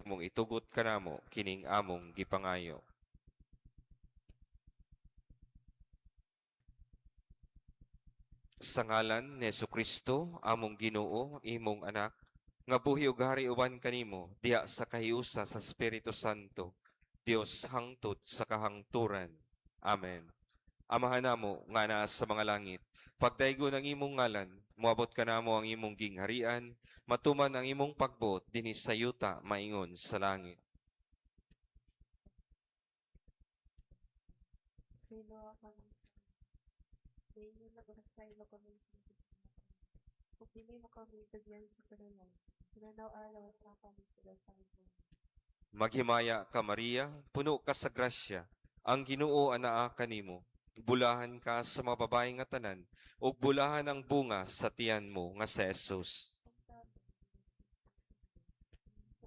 mong itugot kanamo kining among gipangayo. Sa ngalan ni Jesucristo, among Ginoo, imong anak, nga buhi ug hari uban kanimo diha sa kahiusa sa Espiritu Santo, Dios hangtod sa kahangturan. Amen. Amahan namo nga naa sa mga langit, pagdaygon ang imong ngalan, moabot kanamo ang imong gingharian, matuman ang imong pagbuot dinhi sa yuta maingon sa langit. Sino kami sa Dahil nagbasay mo kami sa kung pili mo kami bigyan sa kanalan, pinanaw araw sa kami sila Panginoon. Maghimaya ka Maria, puno ka sa grasya, ang Ginoo anaa kanimo. Bulahan ka sa mga babae nga tanan, ug bulahan ang bunga sa tiyan mo nga si Jesus. Santa,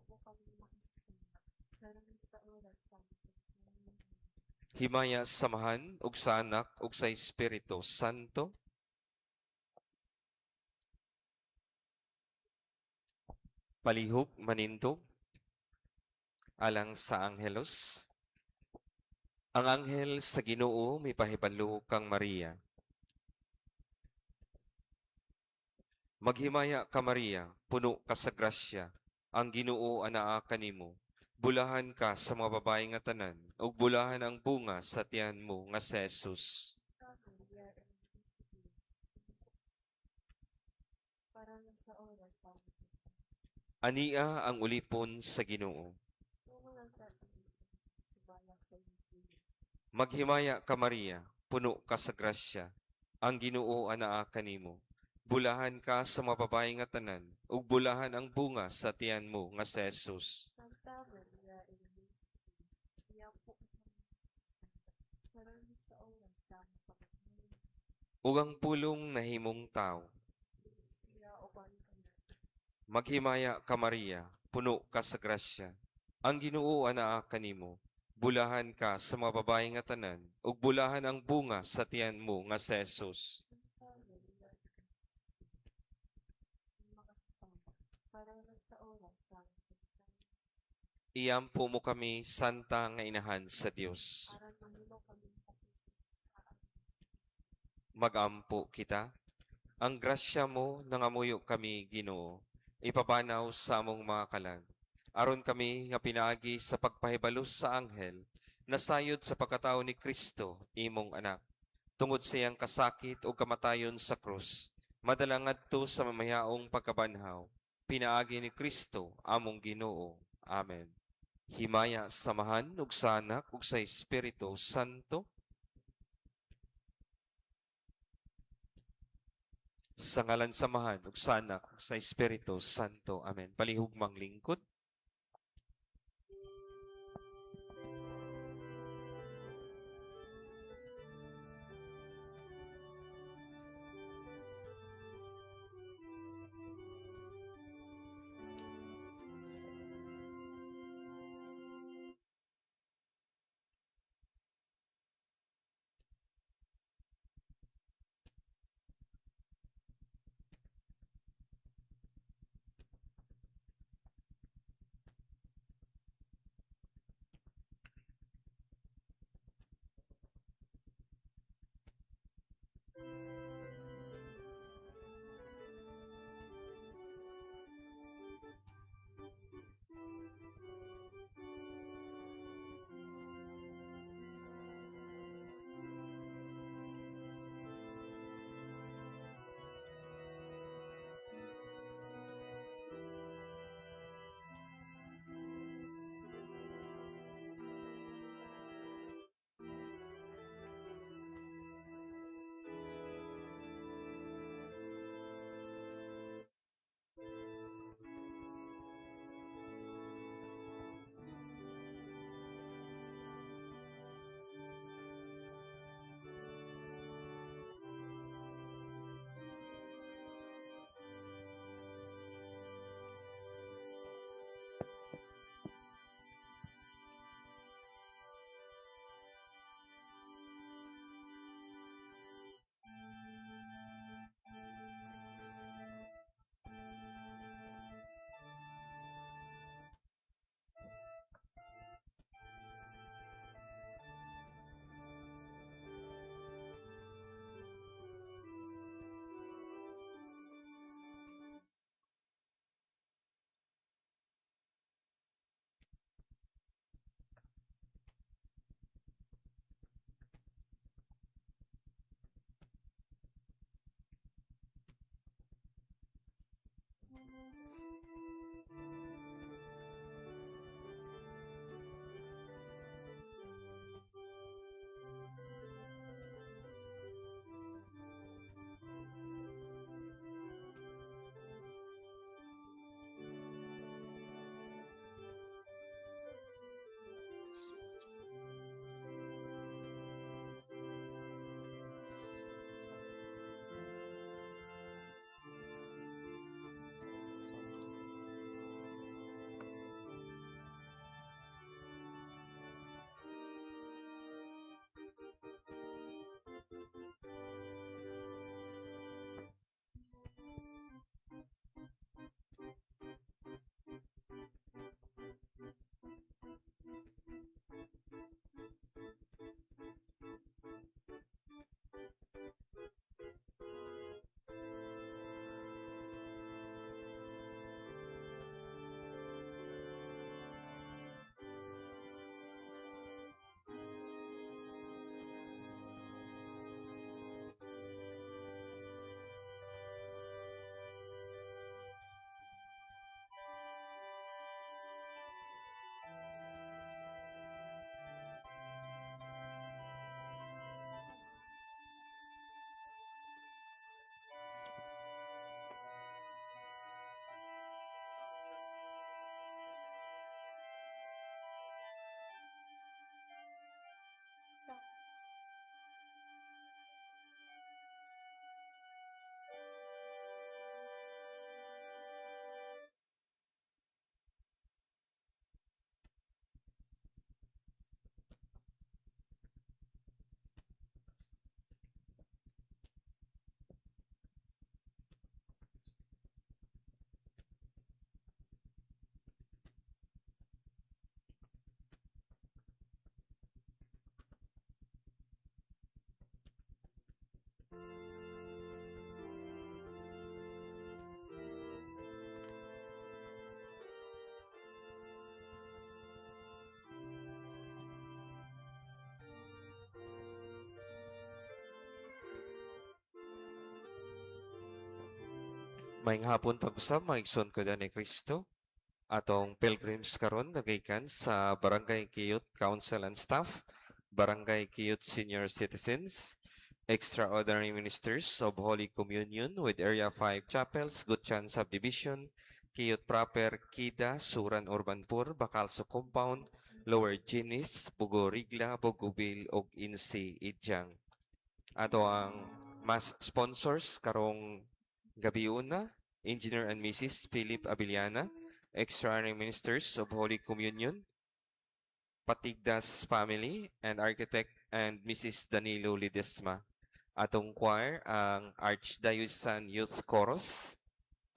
po kami makasasama, lalo sa oras sa amin. Himaya samahan ug sa anak ug sa Espiritu Santo. Palihog manindog alang sa anghelos. Ang anghel sa Ginoo mipahibalo kang Maria. Maghimaya ka Maria, puno ka sa grasya, ang Ginoo anaa kanimo. Bulahan ka sa mga babae nga tanan, ug bulahan ang bunga sa tiyan mo nga si Jesus. Para sa oras sa amin. Ania ang ulipon sa Ginoo. Tungo lang tayo, subalak sa iyo. Maghimaya ka Maria, puno ka sa grasya, ang Ginoo anaa kanimo. Bulahan ka sa mga babae nga tanan, ug bulahan ang bunga sa tiyan mo nga si Jesus. Santa Maria, iya po para sa oras sa amin. Ug ang pulong nahimong tao. Siya o kami. Maghimaya ka Maria, puno ka sa grasya, ang Ginoo anaa kanimo. Bulahan ka sa mga babae nga tanan, ug bulahan ang bunga sa tiyan mo nga si Jesus. Makasasama para sa oras sa Iyampo mo kami, Santa nga Inahan sa Dios. para mahilo kami sa Magampo kita. Ang grasya mo nangamuyo kami, Ginoo. Ipabanaw sa among mga kalag. Aron kami nga pinaagi sa pagpahibalos sa anghel, nasayod sa pagkatao ni Kristo, imong anak. Tungod sa iyang kasakit o kamatayon sa krus, madala ngadto sa mamayaong pagkabanhaw, pinaagi ni Kristo, among Ginoo. Amen. Himaya samahan ug sa anak ug sa Espiritu Santo. Sa ngalan samahan ug sa anak ug sa Espiritu Santo. Amen. Palihugmang lingkod. Maayong hapon pag-usab maigsoon ko ni Kristo. Atong pilgrims karon nagaykan sa Barangay Kiyot Council and Staff, Barangay Kiyot Senior Citizens, Extraordinary Ministers of Holy Communion with Area 5 Chapels, Gutchan Subdivision, Kiyot Proper, Kida, Suran Urbanpur, Bacalso Compound, Lower Ginis, Bugo Rigla, Bugubil, ug Insi Idyang. Ato ang mas sponsors karong gabi una, Engineer and Mrs. Philip Abiliana, Extraordinary Ministers of Holy Communion, Patigdas Family, and Architect and Mrs. Danilo Lidesma. Atong choir, ang Archdiocesan Youth Chorus,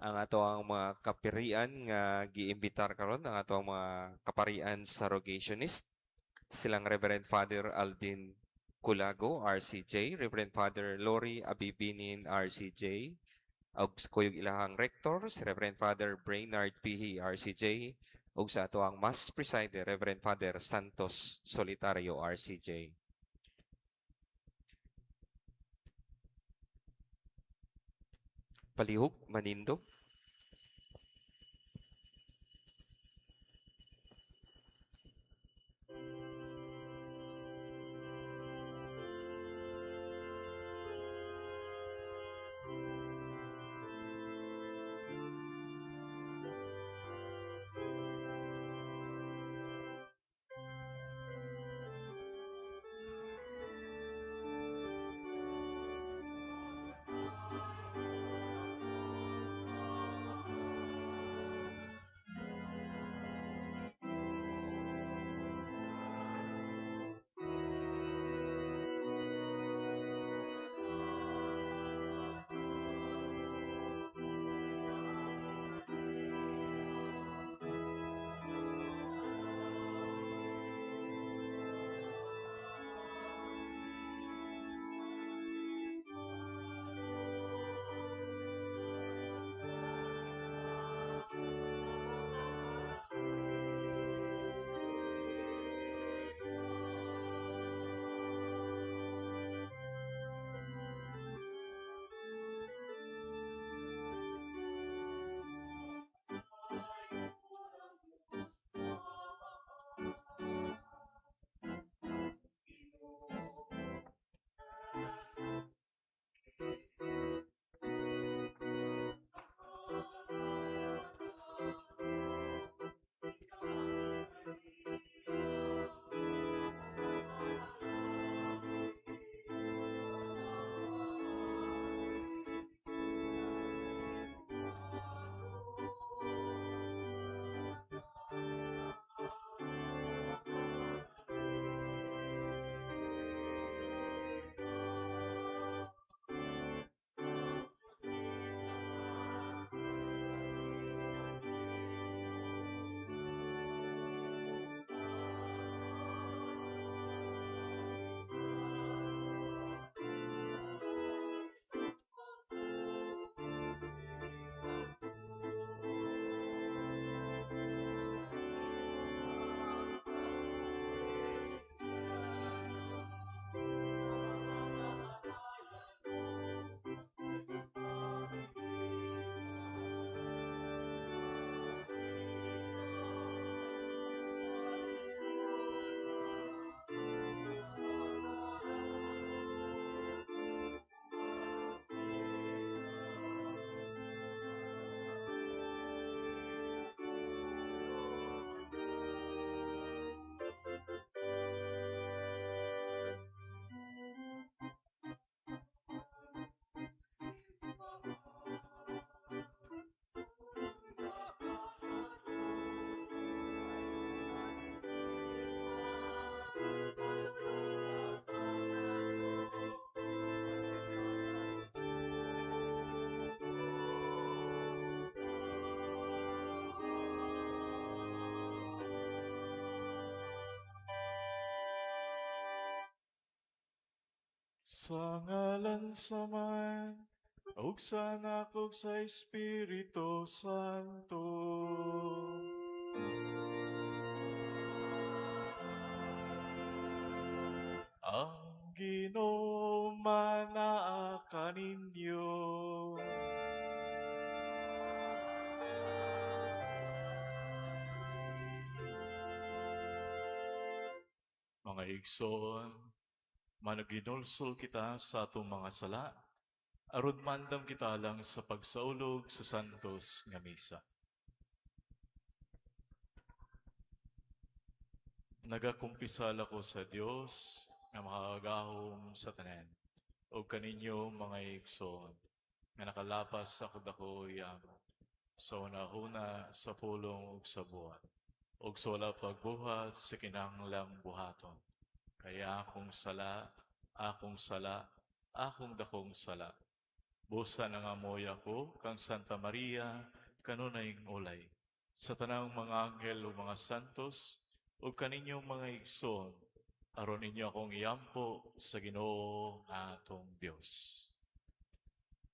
ang ato ang mga kapirian nga giimbitar karon ang ato ang mga kaparian sa Rogationist, silang Reverend Father Aldin Culago, RCJ, Reverend Father Lori Abibinin, RCJ, ug kuyog ilahang rector, si Reverend Father Brainard Pihi, RCJ, ug sa ato ang Mass Presider, Reverend Father Santos Solitario, RCJ. Palihog, manindog. Sa ngalan sa Man, ug sa Anak ug sa Espiritu Santo. Ang Ginoo manaa kaninyo. igsoon, managinulsol kita sa atong mga sala, aron mandam kita lang sa pagsaulog sa santos nga misa. Nagakumpisal ako sa Dios nga makagahom sa tanan, o kaninyo mga igsoon, nga nakalapas ako dako yamo, sa una-una, sa pulong ug sa buhat, ug sa wala pagbuhat sa kinahanglang buhaton. Kaya akong sala, akong dakong sala. Busa na nga moy ako, kang Santa Maria, kanunayng ulay. Sa tanang mga anghel o mga santos, o kaninyong mga igsoon, aron ninyo akong iyampo sa Ginoo nga atong Dios.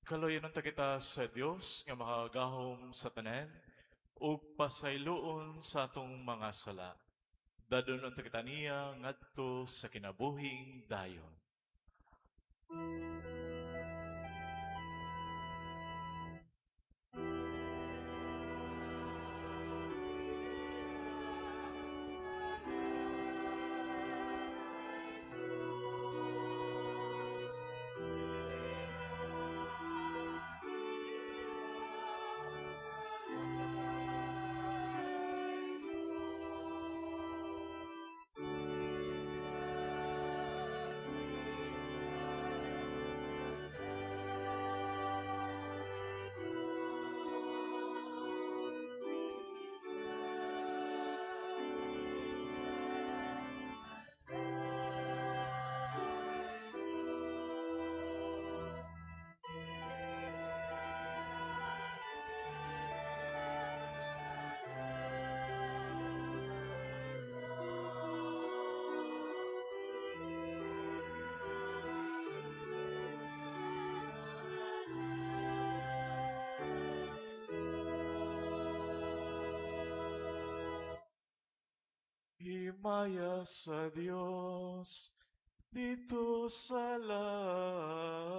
Kaloyan ta kita sa Dios nga makagahom sa tanan, ug pasayloon sa atong mga sala. Dadon ta kita niya ngadto sa kinabuhing dayon. Himaya sa Dios dito sa langit.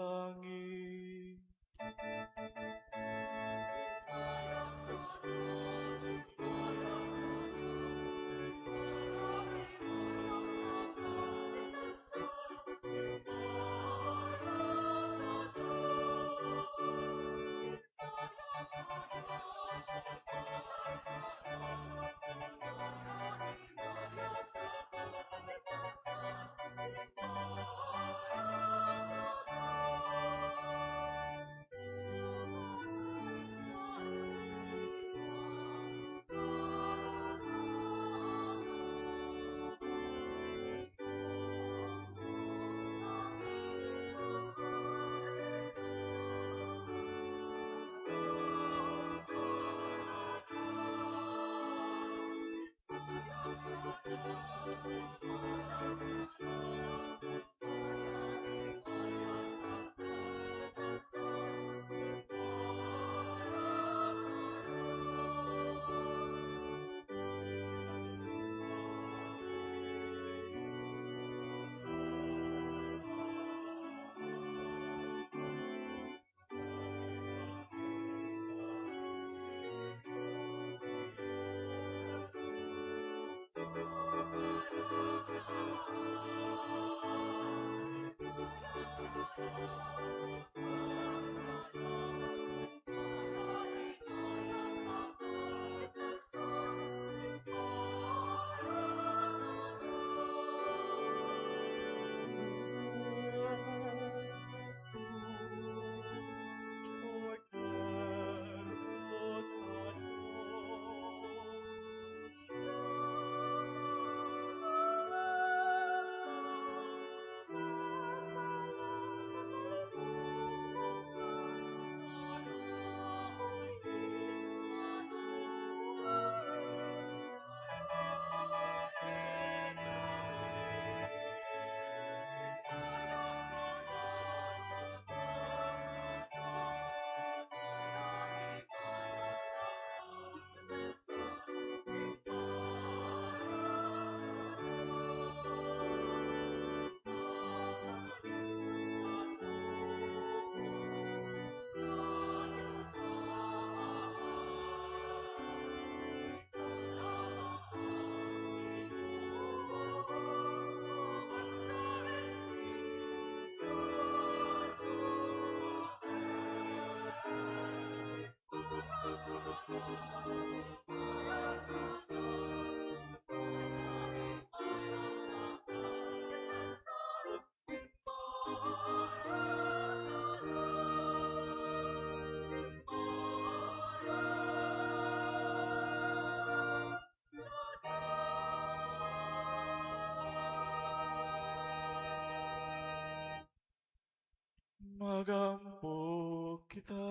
Magampo kita.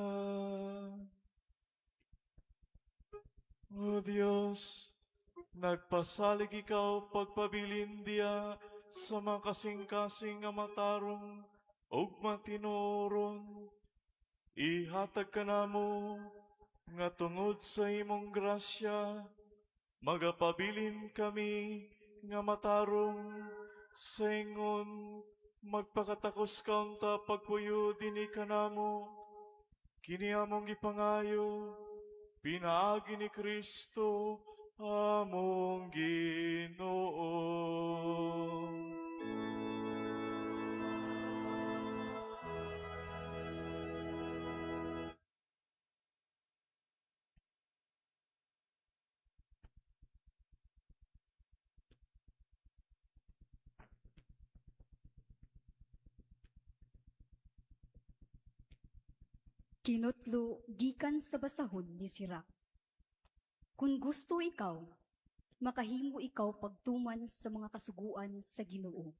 O Diyos, nagpasalig ikaw pagpabilin diya sa mga kasing-kasing nga matarong ug matinuron. Ihatag ka namo nga tungod sa imong grasya, magapabilin kami nga matarong sa ingon magpakatakos kaunta pagpuyo dinhi kanamo. Kini among gipangayo, pinaagi ni Kristo among Ginoo. Kinutlo gikan sa basahon ni Sirach. Kung gusto ikaw, makahimo ikaw pagtuman sa mga kasuguan sa Ginoo.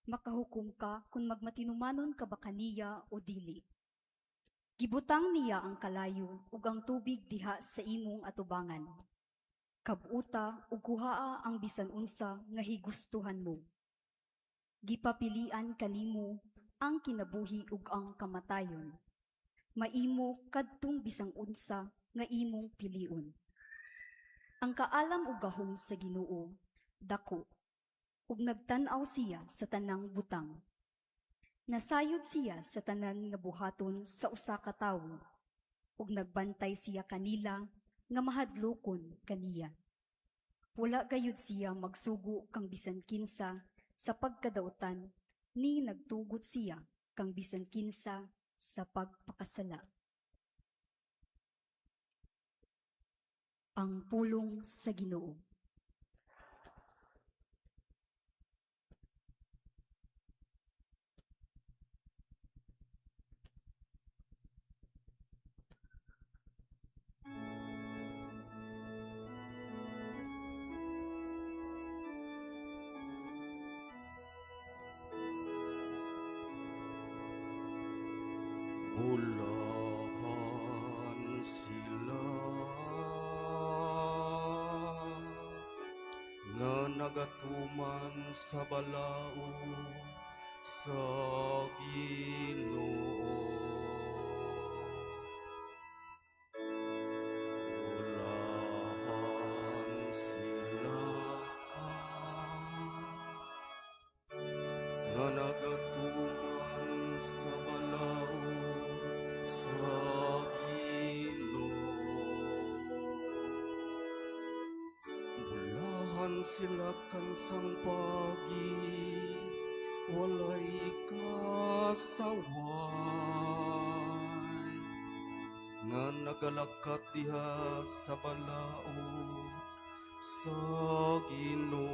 Makahukom ka kung magmatinumanon ka ba kaniya o dili. Gibutang niya ang kalayo ug ang tubig diha sa imong atubangan. Kabuta ug kuhaa ang bisan unsa nga higustuhan mo. Gipapilian kanimo ang kinabuhi ug ang kamatayon. Maimo kadtong bisang unsa nga imong piliun. Ang kaalam ug gahom sa Ginoo dako, ug nagtan-aw siya sa tanang butang. Nasayod siya sa tanan nga buhaton sa usa ka tawo, ug nagbantay siya kanila nga mahadlokon kaniya. Wala gayud siya magsugo kang bisan kinsa sa pagkadautan, ni nagtugot siya kang bisan kinsa sa pagpakasala. Ang pulong sa Ginoo. Bulahan sila nga nagatuman sa balao sa Ginoo. Bulahan sila nga nagatuman sa balao sa Ginoo. Bulahan sila kan sang pagi, walay kasaway, nga nagalakat diha sa balao sa Ginoo.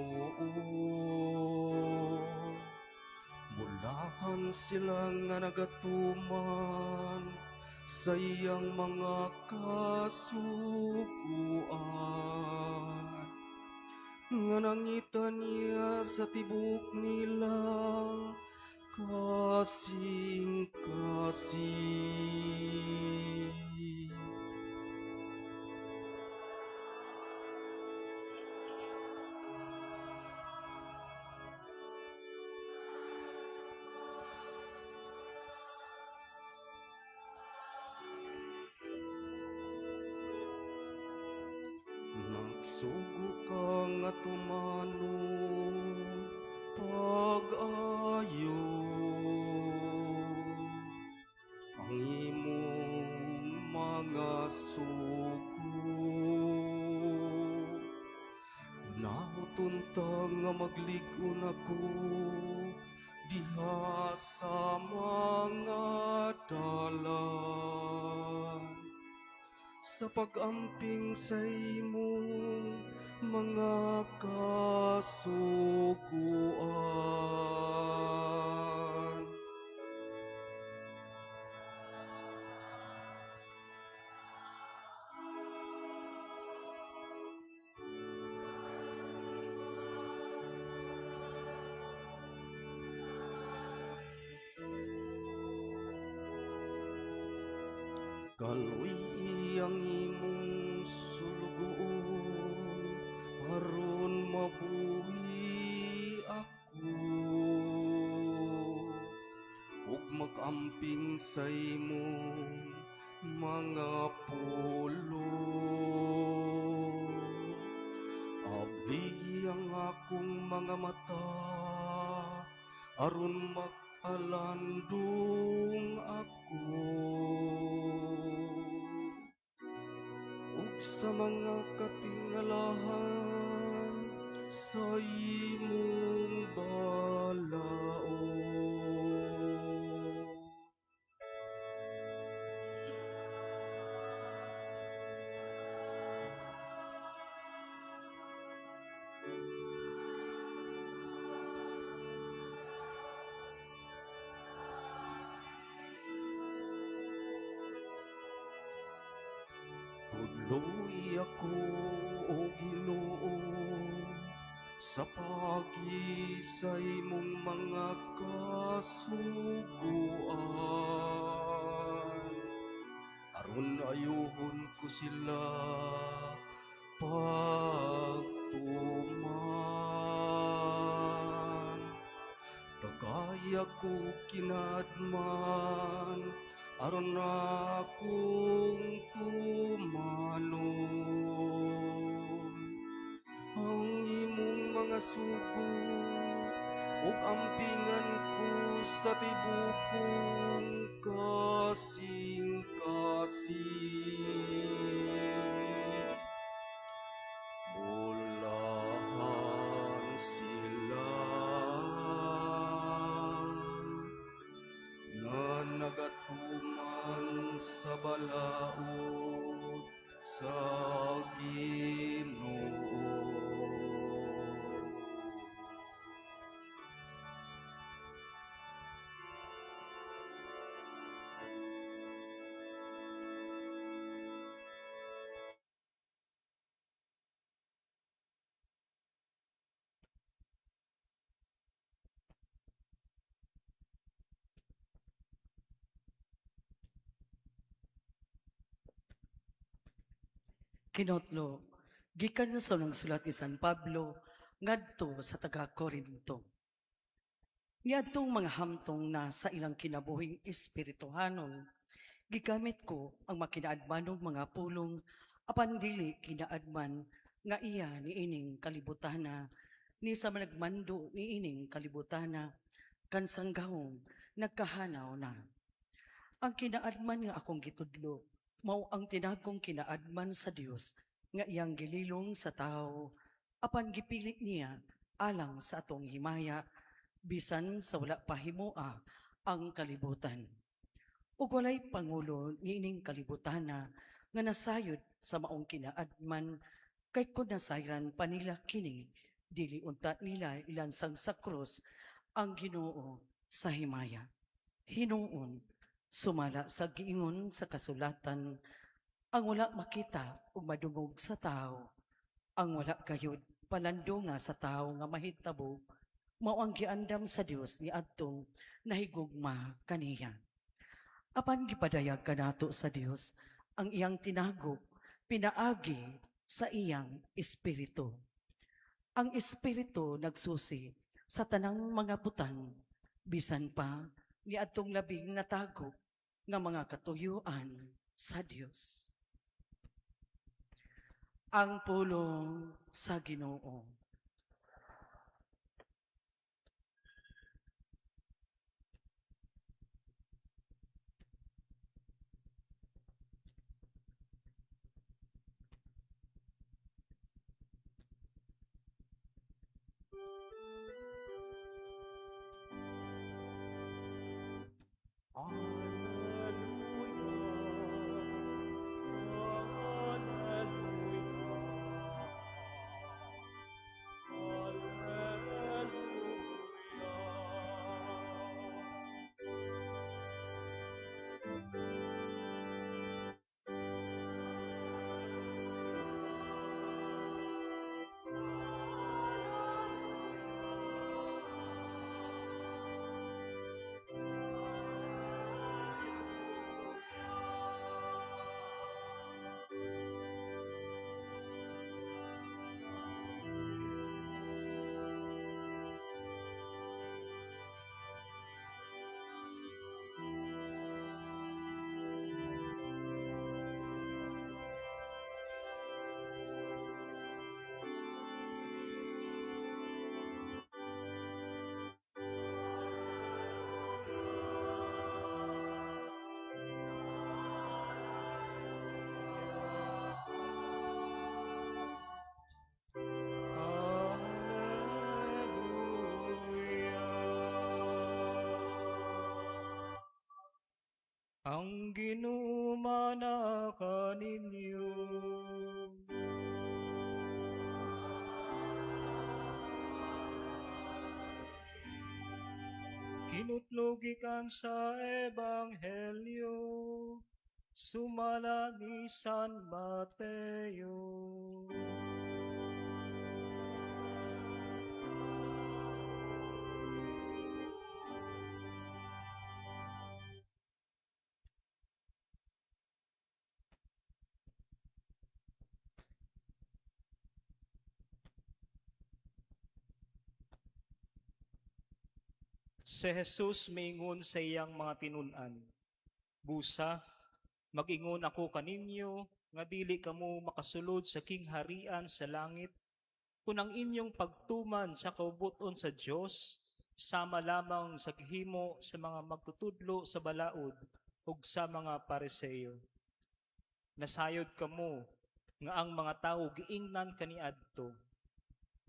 Bulahan sila nga nagatuman sa iyang mga kasuguan, nga nangitan niya sa tibok nila kasing-kasing. Nagsugo ka nga tumano pag-ayo, ang imong mga sugo. Nahutunta nga magligon ako diha sa mga dalan, sa pag-amping sa imong mga kasuguan. Kaloy ang imong sulugoon, aron mabuhi ako. Ug mag-amping sa imong mga pulong. Abli ang akong mga mata, aron mag-alandong ako. Ug sa mga katingalahan sa imong balaod. Tudloy ako, O Ginoo, sa pagi sa imong mga kasuguan. Aron ayuhon ko sila pagtuman. Kagaya ko kinadman, aron akong tumanon. Ang imong mga sugo, ug ampingan ko sa tibukong kasing-kasing. Bulahan sila nga nagatuman sa balaod sa Ginoo. Kinotlo, gikan na sa nang sulat ni San Pablo ngadto sa taga-Korinto. Niadtong mga hamtong na sa ilang kinabuhing espirituhanon, gigamit ko ang makinaadmanong mga pulong apan dili kinaadman nga iya niining kalibutana ni sa managmando niining kalibutana kan sanggahong nagkahanaw na. Ang kinaadman nga akong gitudlo mao ang tinagkong kinaadman sa Dios nga iyang gililong sa tao apan gipilit niya alang sa atong himaya bisan sa wala pahimoa ang kalibutan. Ug walay pangulo niining kalibutana nga nasayod sa maong kinaadman kay kun nasayran pa nila kini dili unta nila ilansang sa krus ang Ginoo sa himaya. Hinuon sumala sa giingon sa kasulatan, ang wala makita ug madungog sa tao, ang wala gayud palandunga sa tao nga mahitabo, mao ang giandam sa Dios ni adtong nahigugma kaniya. Apan gipadayag kanato sa Dios ang iyang tinago pinaagi sa iyang espiritu. Ang espiritu nagsusi sa tanang mga butang bisan pa ni adtong labing natago nga mga katuyuan sa Dios. Ang pulong sa Ginoo. ang ginumana kaninyo. Kinutlogikan sa Ebanghelyo, sumala ni San Mateo. Si Jesus maingon sa iyang mga tinunan, Busa, mag-ingon ako kaninyo, nga dili kamo makasulod sa kingharian sa langit, kung ang inyong pagtuman sa kaubuton sa Dios sama lamang sa gihimo sa mga magtutudlo sa balaod ug sa mga Pariseo. Nasayod kamo nga ang mga tao giingnan kaniadto,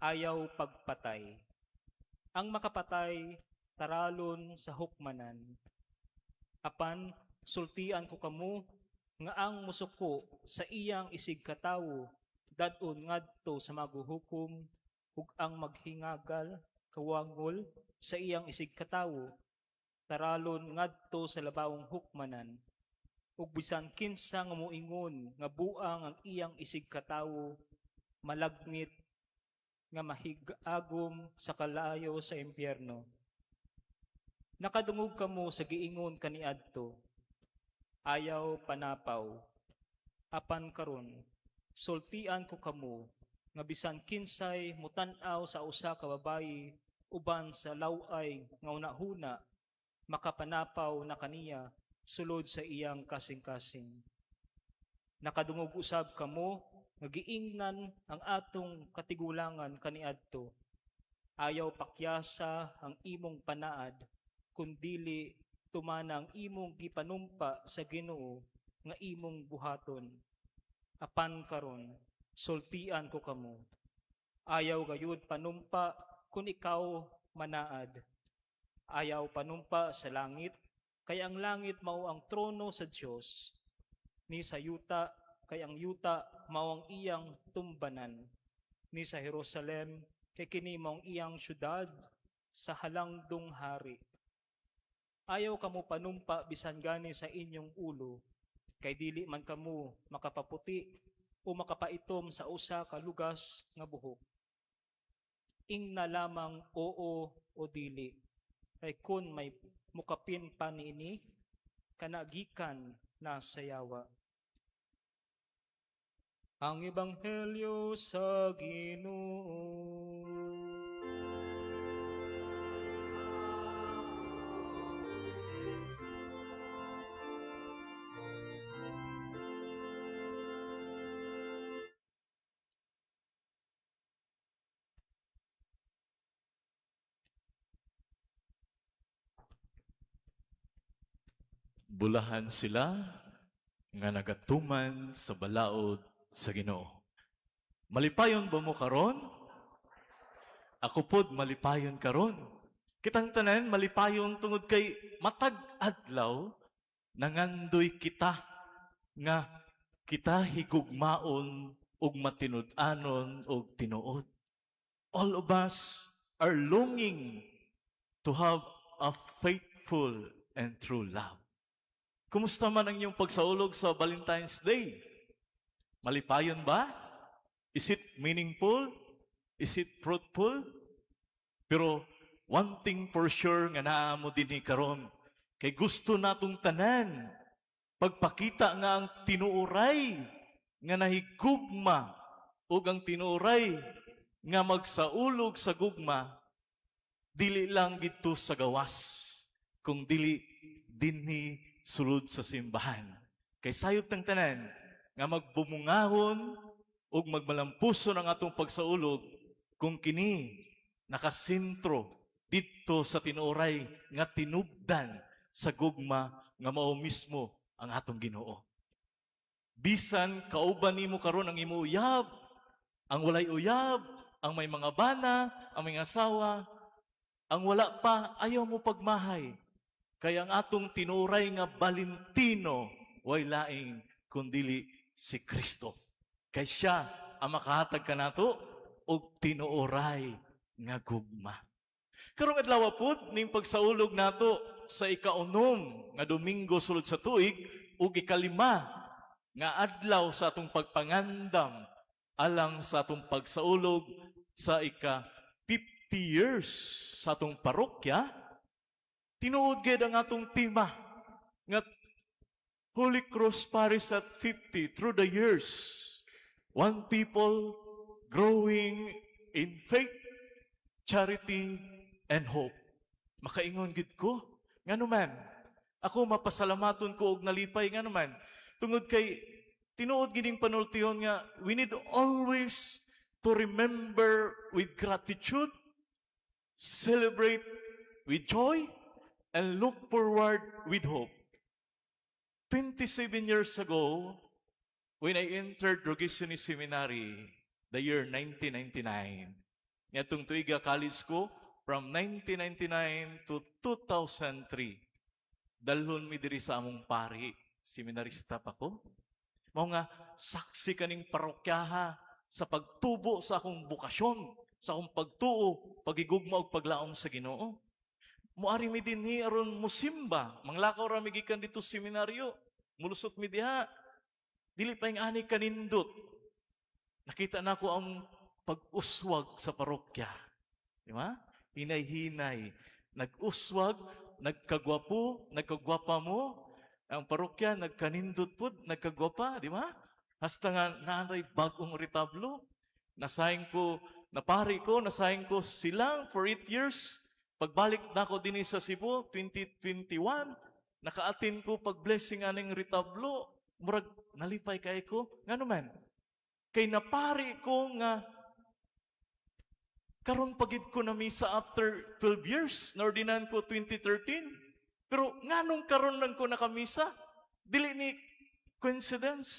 ayaw pagpatay. Ang makapatay taralon sa hukmanan. Apan sultian ko kamo nga ang musuko sa iyang isig katawo dadon ngadto sa maguhukom ug ang maghingagal kawangol sa iyang isig katawo taralon ngadto sa labawong hukmanan. Ug bisan kinsa nga moingon nga buang ang iyang isig katawo malagmit nga mahigagom sa kalayo sa impyerno. Nakadungog kamo sa giingon kaniadto, ayaw panapaw. Apan karon, sultian ko kamo nga bisan kinsay mutan-aw sa usa ka babayi uban sa laway nga unahuna, makapanapaw na kaniya sulod sa iyang kasing-kasing. Nakadungog usab kamo nga giingnan ang atong katigulangan kaniadto, ayaw pakyasa ang imong panaad, kundili tumanang imong gipanumpa sa Ginoo nga imong buhaton. Apan karon, sultian ko kamo. Ayaw gayud panumpa kung ikaw manaad. Ayaw panumpa sa langit, kay ang langit mao ang trono sa Dios. Ni sa yuta, kay ang yuta mao ang iyang tumbanan. Ni sa Jerusalem, kay kini mao ang iyang syudad sa halangdong hari. Ayaw kamo panumpa bisan gani sa inyong ulo, kay dili man kamo makapaputi o makapaitom sa usa ka lugas nga buhok. Ingna lamang oo o dili, kay kun may mukapin pa niini, kanagikan na sayawa. Ang Ebanghelyo sa Ginoo. Bulahan sila nga nagatuman sa balaod sa Ginoo. Malipayon ba mo karon? Ako pod malipayon karon. Kitang tanan malipayon tungod kay matag adlaw nangandoy kita nga kita higugmaon ug matinud-anon ug tinuod. All of us are longing to have a faithful and true love. Kumusta man ang iyong pagsaulog sa Valentine's Day? Malipayon ba? Is it meaningful? Is it fruitful? Pero one thing for sure nga naa mo dinhi karon, kay gusto natong tanan pagpakita nga ang tinuoray nga nahigugma ug ang tinuoray nga magsaulog sa gugma dili lang dito sa gawas, kung dili dinhi sulod sa simbahan. Kay sayop tang tanan nga magbumungahon ug magmalampuson ang atong pagsaulog kung kini nakasentro dito sa tinuoray nga tinubdan sa gugma nga mao mismo ang atong Ginoo. Bisan kauban nimo karon ang imo uyab, ang walay uyab, ang may mga bana, ang may asawa, ang wala pa ayaw mo pagmahay. Kaya ang atong tinuray nga Valentino, way laing kundili si Kristo. Kay siya ang makahatag ka nato og tinuoray nga gugma. Karong adlaw pod ning pagsaulog nato sa ikaunom nga Domingo sulod sa tuig ug ikalima nga adlaw sa atong pagpangandam alang sa atong pagsaulog sa ika 50 years sa atong parokya. Tinuod gid ang atong tema nga Holy Cross Parish at 50 through the years. One people growing in faith, charity, and hope. Makaingon gid ko. Ngano man, ako mapasalamaton ko og nalipay ngano man. Tungod kay tinuod gining panultiyon nga we need always to remember with gratitude, celebrate with joy, and look forward with hope. 27 years ago, when I entered Rogationist Seminary, the year 1999, nitong tuiga college ko, from 1999 to 2003, dalhon mi diri sa among pari, seminarista pa ko. Mao nga, saksi kaning parokyaha sa pagtubo sa akong bukasyon, sa akong pagtuo, pagigugma ug paglaom sa Ginoo. Muari mi dinhi aron musimba, manglakaw ra mi gikan dito sa seminaryo, mulusot mi diha. Dili pa ing ani kanindot. Nakita na ko ang pag-uswag sa parokya. Di ba? Hinay-hinay. Nag-uswag, nagkagwapo, nagkagwapa mo. Ang parokya, nagkanindot po, nagkagwapa. Di ba? Hasta nga naanay bagong retablo. Napari ko, nasayang ko silang for 8 years. Pagbalik na ko din sa Cebu, 2021, nakaatin ko pag-blessing aning retablo. Murag, nalipay kay ko. Nga naman, kay napari ko nga karon pagid ko na misa after 12 years, naordinan ko 2013. Pero nganong karon lang ko nakamisa? Dili ni coincidence.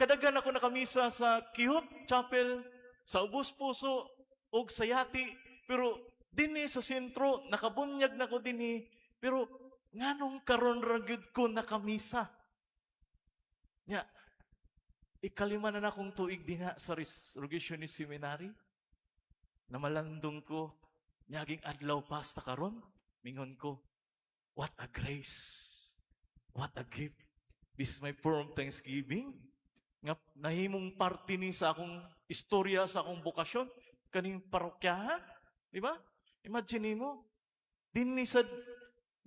Kadagan ako nakamisa sa Kihot Chapel, sa Ubos Puso, og sa Yati. Pero dinhi sa sentro, nakabunyag na ko dinhi. Pero nganong karon ra gyud ko nakamisa? Nya, ikalima na akong tuig dinha sa Rogationist Seminary. Namalandong ko, nyaging adlaw pasta karon, mingon ko, what a grace, what a gift. This is my form of thanksgiving. Nga nahimong parte ni sa akong istorya, sa akong bukasyon, kaning parokyahan. Di ba? Imagine mo, dinhi sa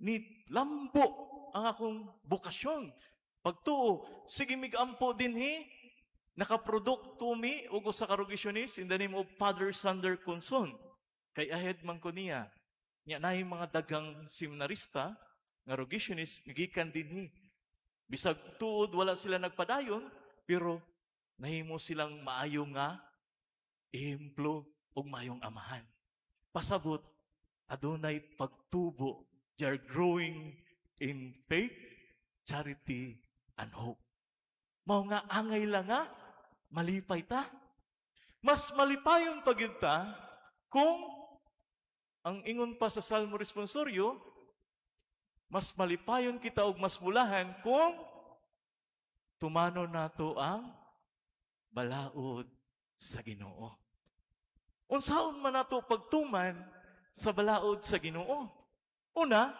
ni lambo ang akong bukasyon. Pagtuo, sige migampo dinhi, nakaprodukto mi ugo sa Rogationist in the name of Father Sander Conson. Kay ahead man ko niya. Nya naay mga dagang seminarista nga Rogationist gikan dinhi. Bisag tuod wala sila nagpadayon, pero nahimo silang maayo nga ehemplo ug maayong amahan. Pasabot adunay pagtubo. They are growing in faith, charity, and hope. Mao nga angay lang nga malipay ta. Mas malipayon pagid ta kung ang ingon pa sa Salmo Responsorio, mas malipayon kita og mas mulahan kung tumano nato ang balaod sa Ginoo. Unsaon man nato pagtuman sa balaod sa Ginoo? Una,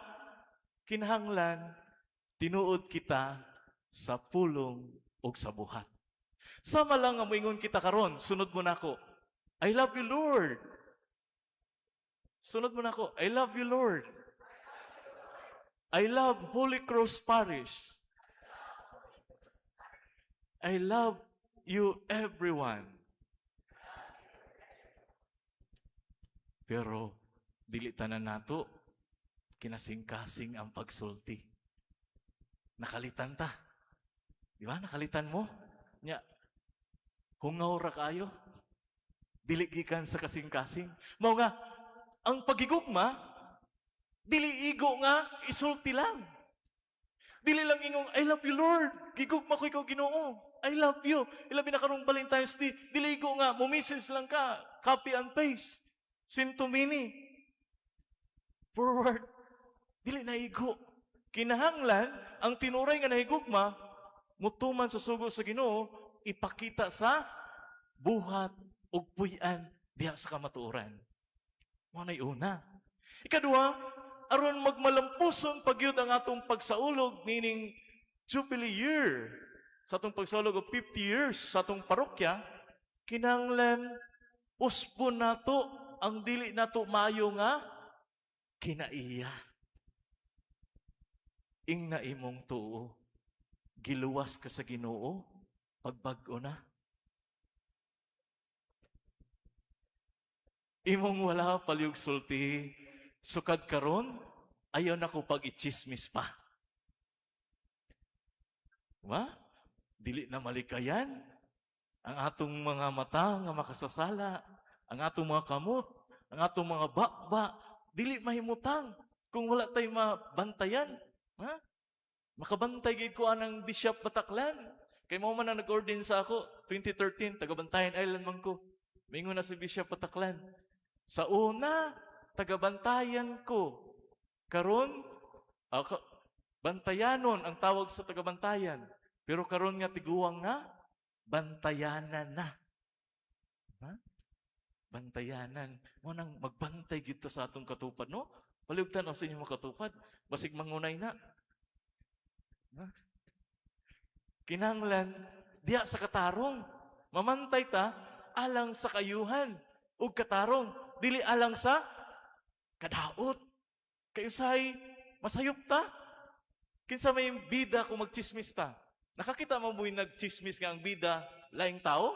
kinahanglan tinuod kita sa pulong ug sa buhat. Sama lang nga moingon kita karon, sunod mo nako. I love you, Lord. Sunod mo nako. I love you, Lord. I love Holy Cross Parish. I love you, everyone. Pero dili tanan nato kinasing-kasing ang pagsulti. Nakalitan ta. Di ba? Nakalitan mo? Nya, hungaw ra kayo. Dili gikan sa kasing-kasing. Mao nga, ang pagigugma, dili igo nga, isulti lang. Dili lang ingong, I love you, Lord. Gigugma ko ikaw, Ginoo. I love you. Ilabi na karong Valentine's Day. Dili igo nga, mumisis lang ka. Copy and paste. Sintumini. Forward. Dili naigo. Kinahanglan ang tinuray nga nahigugma mutuman sa sugo sa Ginoo ipakita sa buhat ug puy-an diha sa kamatuoran. Mao nay una. Ikaduha, aron magmalampuson pagyud ang atong pagsaulog nining Jubilee year sa atong pagsaulog og 50 years sa atong parokya, kinahanglan usbon nato ang dili nato maayo nga kinaiya. Ing na imong tuo, giluwas ka sa Ginoo pagbag-o na. Imong wala paliog sulti, sukad karon ayaw na ko pag-ichismis pa. Wa? Dili na malikayan ang atong mga mata nga makasasala, ang atong mga kamot, ang atong mga bakba, dili mahimutang kung wala tay mabantayan. Ha? Makabantay gid ko anang Bishop Bataklan. Kay mao man ang nag-ordain sa ako 2013, taga-Bantayan Island man ko. Mingon na si Bishop Bataklan. Sa una, taga-Bantayan ko. Karon, bantayanon ang tawag sa taga-Bantayan. Pero karon nga tiguang nga, bantayanan na. Ha? Bantayanan. Mo nang magbantay gito sa atong katupad, no? Paliugtan sa inyong mga katupad. Basig mangunay na. Ha? Kinahanglan, diya sa katarong. Mamantay ta, alang sa kayuhan. Ug katarong, dili alang sa kadaot. Kayo say, masayop ta. Kinsa may bida kung magchismis ta. Nakakita mo mo'y nagchismis nga ang bida, laing tao?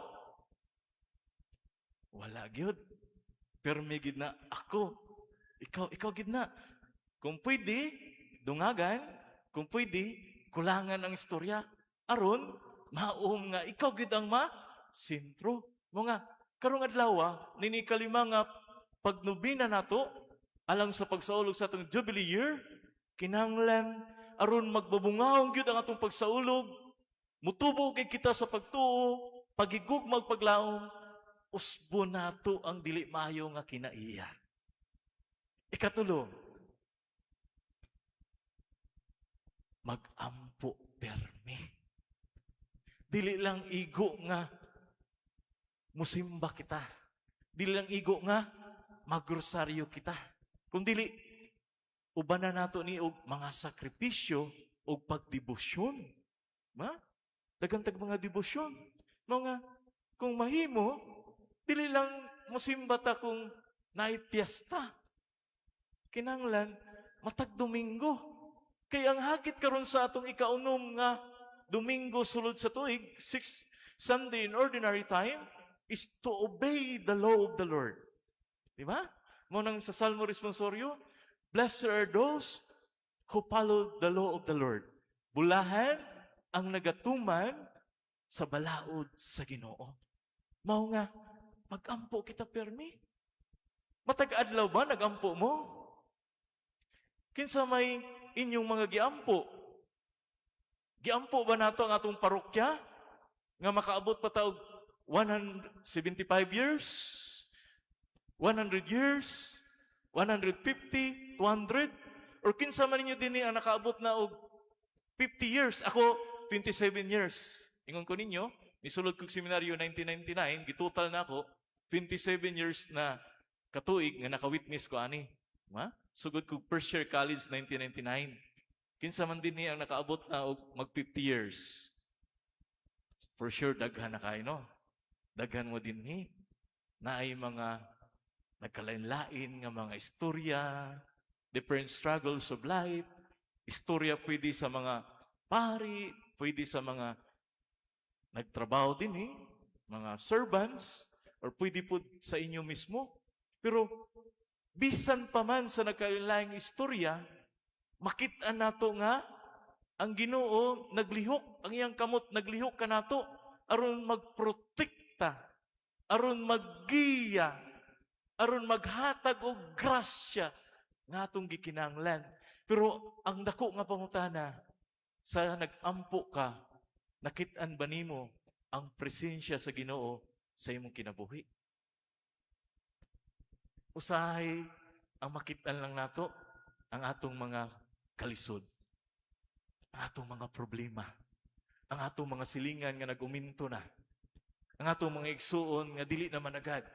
Wala gyud. Pero may gid na ako. Ikaw gid na. Kung pwede, dungagan. Kung pwede, kulangan ang istorya. Aron, maom nga, ikaw gid ang sintro. Mga, karong adlaw, nini kalima nga pagnubina nato, alang sa pagsaulog sa atong Jubilee year, kinahanglan, aron magbabungahon gyud ang atong pagsaulog, mutubo kay kita sa pagtuo, pagigugmag paglaom, usbo nato ang dili maayo nga kinaiya. Ikatulo, mag-ampo permi. Dili lang igo nga musimba kita. Dili lang igo nga magrosaryo kita. Kung dili, uban na nato ni og mga sakripisyo og pagdebosyon. Ma? Dagantag mga debosyon. Mga, kung mahimo, dili lang musimba ta kung naipiyesta. Kinanglan, matag Domingo. Kaya ang hagit karon sa atong ikaunom nga Domingo sulod sa tuig, 6 Sunday in ordinary time, is to obey the law of the Lord. Di ba? Mo nang sa Salmo Responsorio, blessed are those who follow the law of the Lord. Bulahan ang nagatuman sa balaod sa Ginoo. Mao nga, mag-ampo kita permi. Matag-adlaw ba nag-ampo mo? Kinsa may inyong mga giampo? Giampo ba nato ang atong parokya? Nga makaabot pa taog 175 years? 100 years? 150? 200? Or kinsa man ninyo din ang nakaabot na og 50 years? Ako, 27 years. Ingon ko ninyo, nisulod kong seminaryo 1999, gitotal na ako, 27 years na katuig nga naka-witness ko ani. Ma? Sugod ko first year college 1999. Kinsa man din niya ang nakaabot na og mag 50 years. For sure daghan na kayo, no? Daghan mo din ni. Na ay mga nagkalain-lain nga mga istorya, different struggles of life. Istorya pwede sa mga pari, pwede sa mga nagtrabaho din mga servants, or pwede po sa inyo mismo. Pero bisan pa man sa nagkalaing istorya, makita nato nga ang Ginoo naglihok, ang iyang kamot naglihok kanato aron magprotekta, aron maggiya, aron maghatag og grasya nga atong gikinahanglan. Pero ang dako nga pangutana, sa nag-ampo ka, nakit-an ba nimo ang presensya sa Ginoo sa imong kinabuhi? Usahay ang makit-an lang nato ang atong mga kalisod, ang atong mga problema, ang atong mga silingan nga nag-uminto na, ang atong mga igsuon nga dili na managad,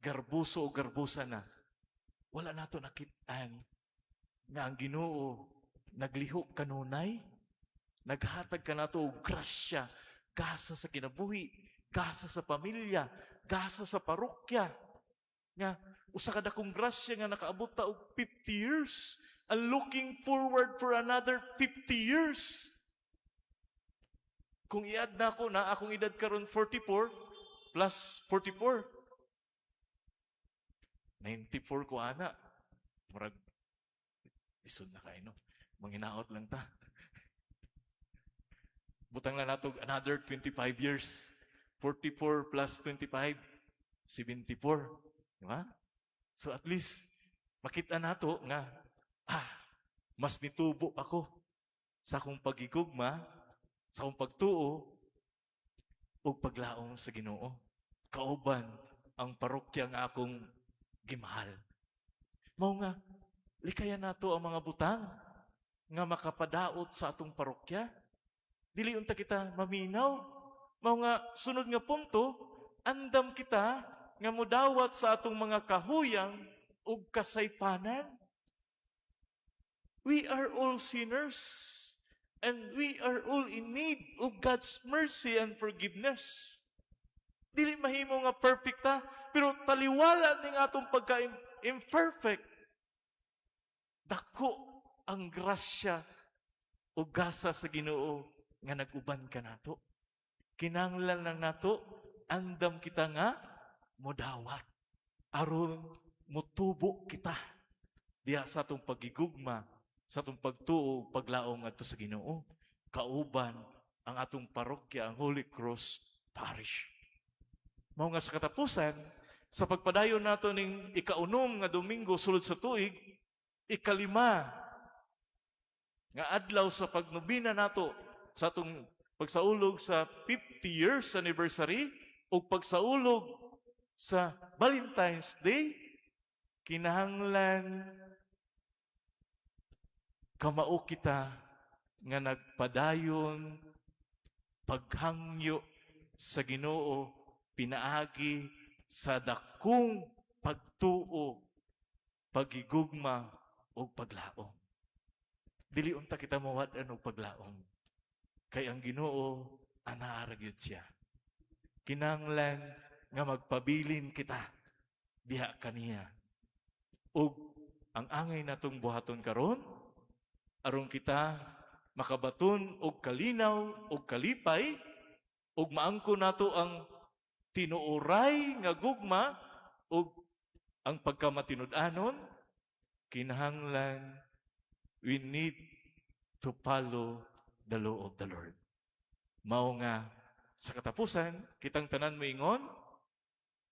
garbuso o garbusa na. Wala nato nakitaan nga ang Ginoo nagliho kanunay, naghatag ka nato og grasya, gasa sa kinabuhi, gasa sa pamilya, gasa sa parokya. Nga, usa ka dakong grasya nga nakaabot ta og 50 years and looking forward for another 50 years. Kung iad na ako na akong edad karon 44 plus 44, 94 ko ana. Murag, isod na kayo, no? Manginaot lang ta. Butang lang nato another 25 years. 44 plus 25, 74. Diba? So at least, makita nato nga, mas nitubo ako sa akong pagigugma, sa akong pagtuo, o paglaom sa Ginoo. Kauban ang parokya nga akong gimahal. Mao nga, likayan nato ang mga butang nga makapadaot sa atong parokya. Dili unta kita maminaw. Mao nga, sunod nga punto, andam kita nga mudawat sa atong mga kahuyang ug kasaypanan. We are all sinners and we are all in need of God's mercy and forgiveness. Dili mahimo nga perfect ta, pero taliwala ning atong pagka-imperfect. Dako ang grasya o gasa sa Ginoo nga nag-uban ka nato. Kinahanglan lang nato, andam kita nga mudawat. Aron mutubo kita diha sa atong pagigugma, sa atong pagtuo, paglaom adto sa Ginoo. Kauban ang atong parokya, ang Holy Cross Parish. Mao nga sa katapusan, sa pagpadayon nato ning ikaunom nga Domingo sulod sa tuig, ikalima nga adlaw sa pagnubina nato sa atong pagsaulog sa 50 years anniversary o pagsaulog sa Valentine's Day, kinahanglan kamao kita nga nagpadayon paghangyo sa Ginoo pinaagi sa dakong pagtuo, pagigugma o paglaom. Dili unta kita mawad-an og paglaom. Kay ang Ginoo anaara gyud siya. Kinahanglan nga magpabilin kita diha kaniya. Ug ang angay natong buhaton karon aron kita makabaton og kalinaw og kalipay ug maangko nato ang tinuoray nga gugma ug ang pagkamatinud-anon, kinahanglan we need to follow the law of the Lord. Mao nga sa katapusan, kitang tanan moingon,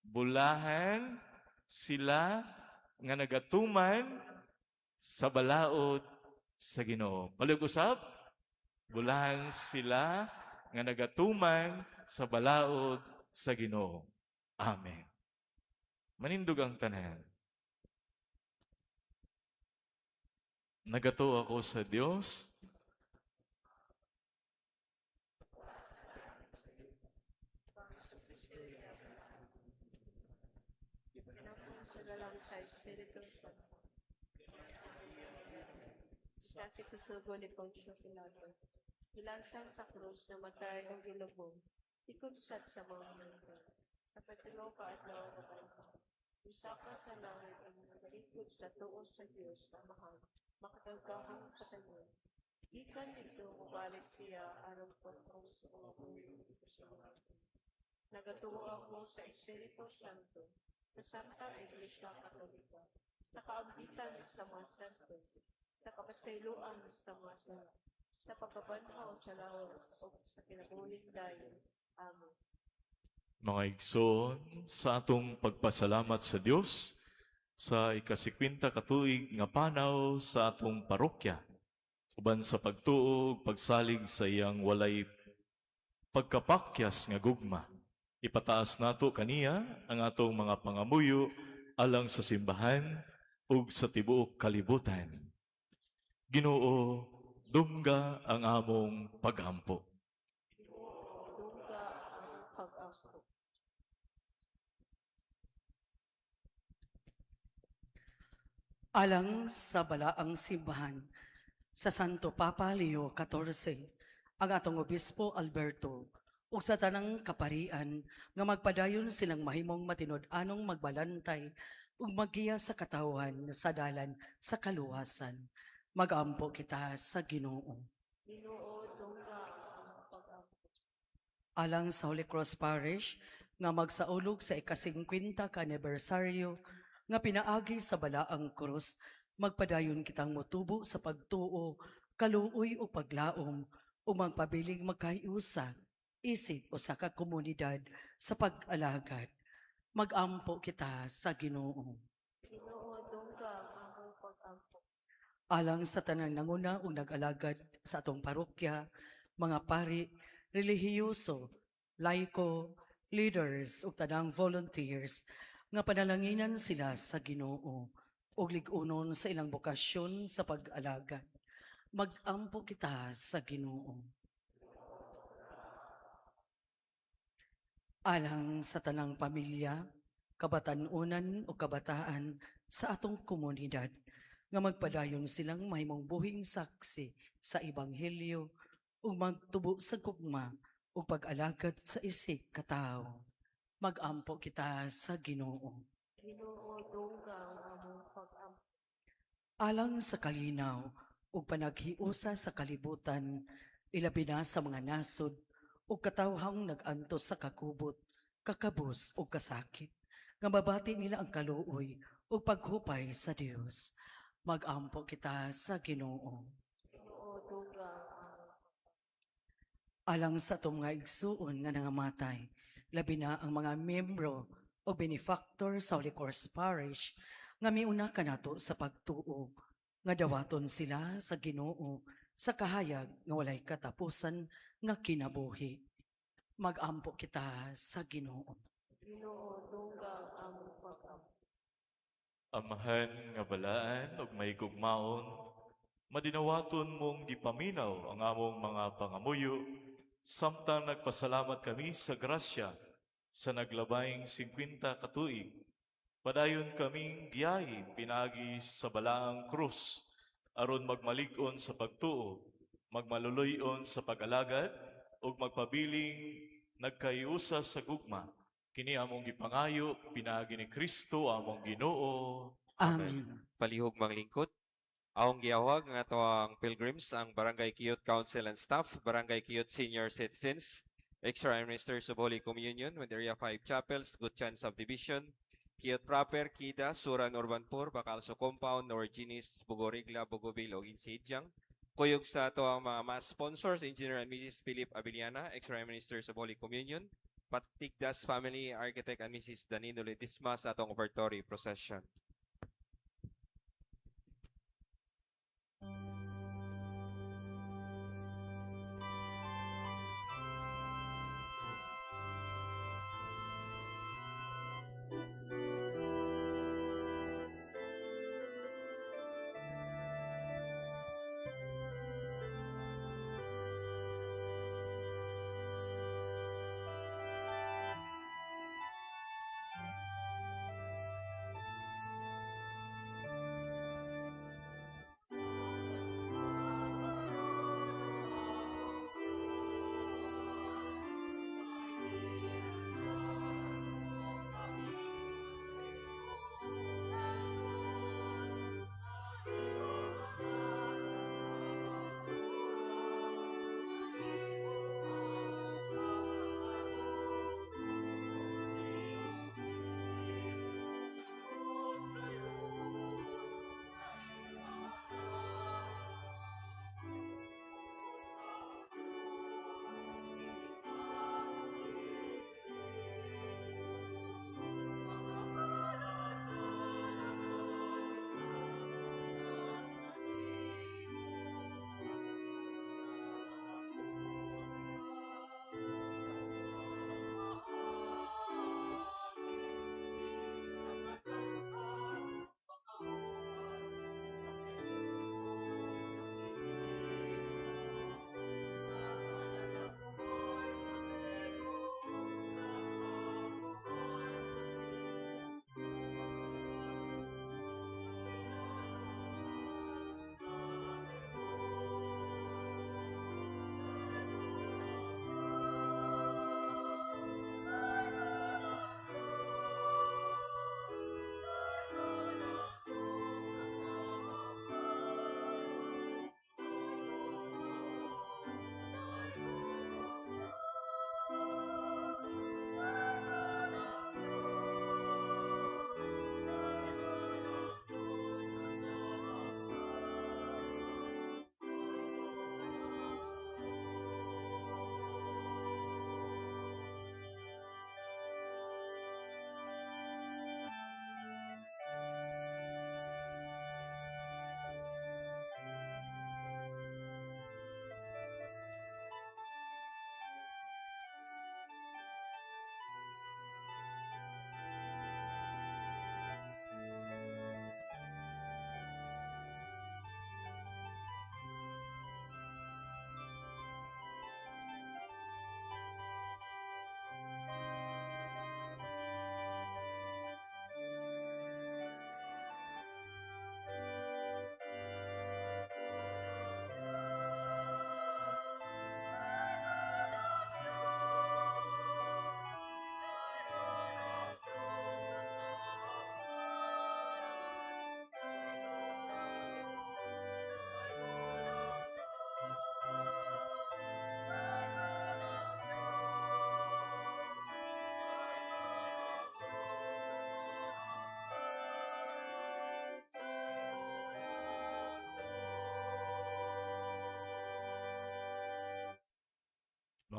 bulahan sila nga nagatuman sa balaod sa Ginoo. Palug-usab, bulahan sila nga nagatuman sa balaod sa Ginoo. Amen. Manindog ang tanan. Nagato ako sa Dios. Pinapasalalang sa Espiritu Santo. Sakit sa sugo ni Poncio Pilato. Ilansang sa krus na matay ng gilubong. Ikunsat sa mga mundo. Sa patiloka at nawawakan ka. Usaka sa langit ang nagalikod sa tuo sa Diyos sa mahal. Makatagkahang sa Kanya. Ikan nito mabalik siya aron pagkong sa mga mundo sa mga. Nagatuo ako sa Espiritu Santo, sa Santa Iglesia Katolika, sa kaambitan sa mga santos, sa kapasayloan sa mga sala, sa pagkabanhaw sa lawas o sa kinabuling dayon. Amen. Mga igsoon, sa atong pagpasalamat sa Dios sa ikasikwinta katuig nga panaw sa atong parokya, uban sa pagtuog, pagsalig sa iyang walay pagkapakyas nga gugma. Ipataas nato kaniya ang atong mga pangamuyo alang sa simbahan ug sa tibuok kalibutan. Ginoo, dungga ang among paghampo. Dungga ang pag-ako. Alang sa balaang simbahan sa Santo Papa Leo XIV, ang atong Obispo Alberto, ug sa tanang kaparian nga magpadayon silang mahimong matinud-anong magbalantay ug magiya sa katawhan sa dalan sa kaluwasan. Magampo kita sa Ginoo. Ginoo, dungga ang pag-ako. Alang sa Holy Cross Parish nga magsaulog sa ika-50 ka anibersaryo nga pinaagi sa balaang krus, magpadayon kitang motubo sa pagtuo, kaluoy o paglaom o magpabiling magkaiusa, isip o sa komunidad sa pag-alagad. Magampo kita sa Ginoo. Ginoo, dungga ang pag-ako. Alang sa tanan nanguna ug nag-alagad sa atong parokya, mga pari, relihiyoso, laiko, leaders ug tanang volunteers nga panalanginan sila sa Ginoo ug lig-unon sa ilang bokasyon sa pag-alagad. Magampo kita sa Ginoo. Alang sa tanang pamilya, kabatanunan o kabataan sa atong komunidad nga magpadayon silang mahimong buhing saksi sa ebanghelyo ug magtubo sa gugma ug pag-alagad sa isig katao. Magampo kita sa Ginoo. Ginoo, dungga ang pag-ako. Alang sa kalinaw ug panaghiusa sa kalibutan, ilabi na sa mga nasod ug katawhang nag-antos sa kakubot, kakabus ug kasakit, nga mabati nila ang kaluoy ug paghupay sa Dios. Magampo kita sa Ginoo. Ginoo, dungga ang Alang sa atong mga igsuon nga nangamatay, labi na ang mga membro o benefactor sa Holy Cross Parish nga miuna kanato sa pagtuo, nga dawaton sila sa Ginoo sa kahayag nga walay katapusan nga kinabuhi. Magampo kita sa Ginoo. Ginoo, dungga ang pag-ako. Amahan nga balaan ug may gugmaon, madinawaton mong gipaminaw ang among mga pangamuyo, samtang nagpasalamat kami sa grasya sa naglabayng 50 katuig. Padayon kaming giyahi pinagi sa balaang krus, aron magmalig-on sa pagtuo, magmaluloy-on sa pag-alagad, ug magpabiling nagkayusa sa gugma. Kini among gipangayo, pinagi ni Kristo among Ginoo. Amen. Palihog mga lingkod. Aong giyawag ng atong pilgrims ang Barangay Kiyot Council and Staff, Barangay Kiyot Senior Citizens, Extra Ministers of Holy Communion with Area 5 Chapels, Gutchan Subdivision, Kiyot Proper, Kida, Suran Urbanpur, Bacalso Compound, Norginis, Bugorigla, Bugobil, o Insidyang. Kuyog sa ato ang mga mass sponsors, Engineer and Mrs. Philip Abiliana, Extra Ministers of Holy Communion, Patigdas Family, Architect and Mrs. Danilo Ledisma sa atong offertory procession.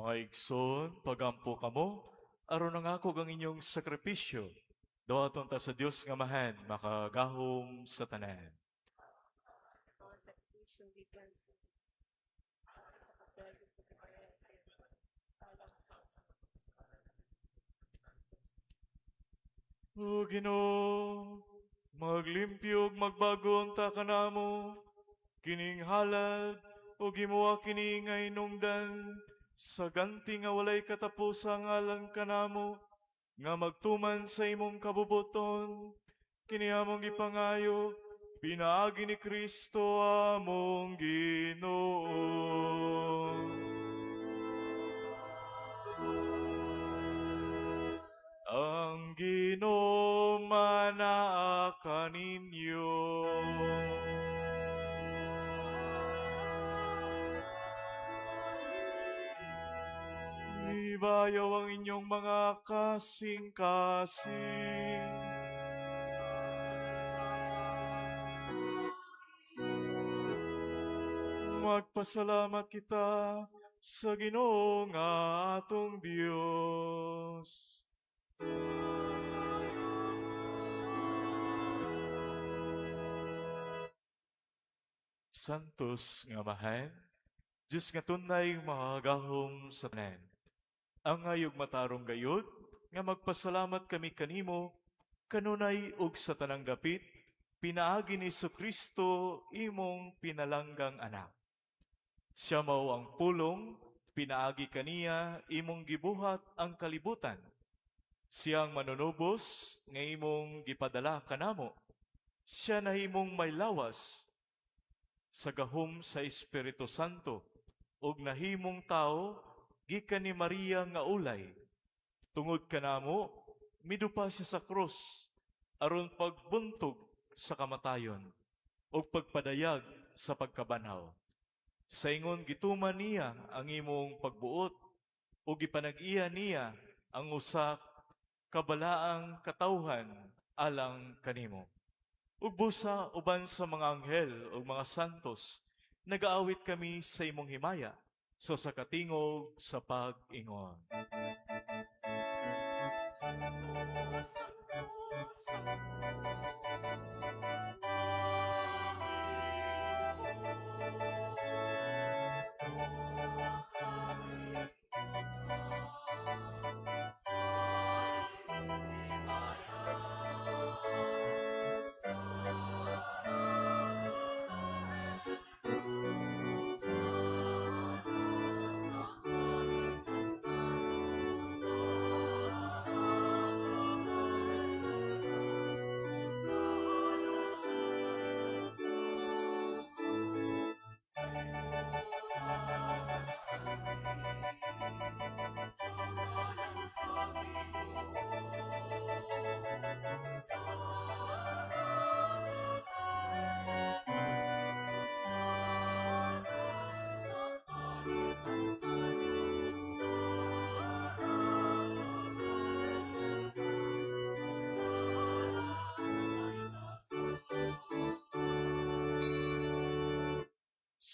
Mga igsoon, pagampo kamo, aron ang ako ang inyong sakripisyo. Dawaton ta sa Dios nga mahan, makagahom sa tanan. Mga sakripisyong gikan sa pagdagit sa kapayasan. Salang sa O Ginoo, maglimpyo ug magbago ta kanamo, kining halad o gimuha kini nga hinungdan, sa ganti nga walay katapusan alang kanamo, nga magtuman sa imong kabubuton, kini among ipangayo, pinaagi ni Kristo among Ginoo. Ang Ginoo manaa kaninyo. Ibayaw ang inyong mga kasing-kasing. Magpasalamat kita sa Ginoo nga atong Dios. Santos nga mahan, Diyos nga tunay mahagahom sa tanan. Ang ayog matarong gayod, nga magpasalamat kami kanimo, kanunay ug sa tanang dapit, pinaagi ni Kristo imong pinalanggang anak. Siya mao ang pulong, pinaagi kaniya imong gibuhat ang kalibutan. Siyang manunubos nga imong gipadala kanamo. Siya na imong may lawas sa gahom sa Espiritu Santo ug nahimong tao gikan ni Maria nga ulay. Tungod kanamo midupa siya sa krus aron pagbuntog sa kamatayon ug pagpadayag sa pagkabanhaw. Sa ingon gituman niya ang imong pagbuot ug gipanag-iya niya ang usa ka balaang katawhan alang kanimo. Ug busa uban sa mga anghel ug mga santos, nagaawit kami sa imong himaya, so sa katingog sa pag-ingon.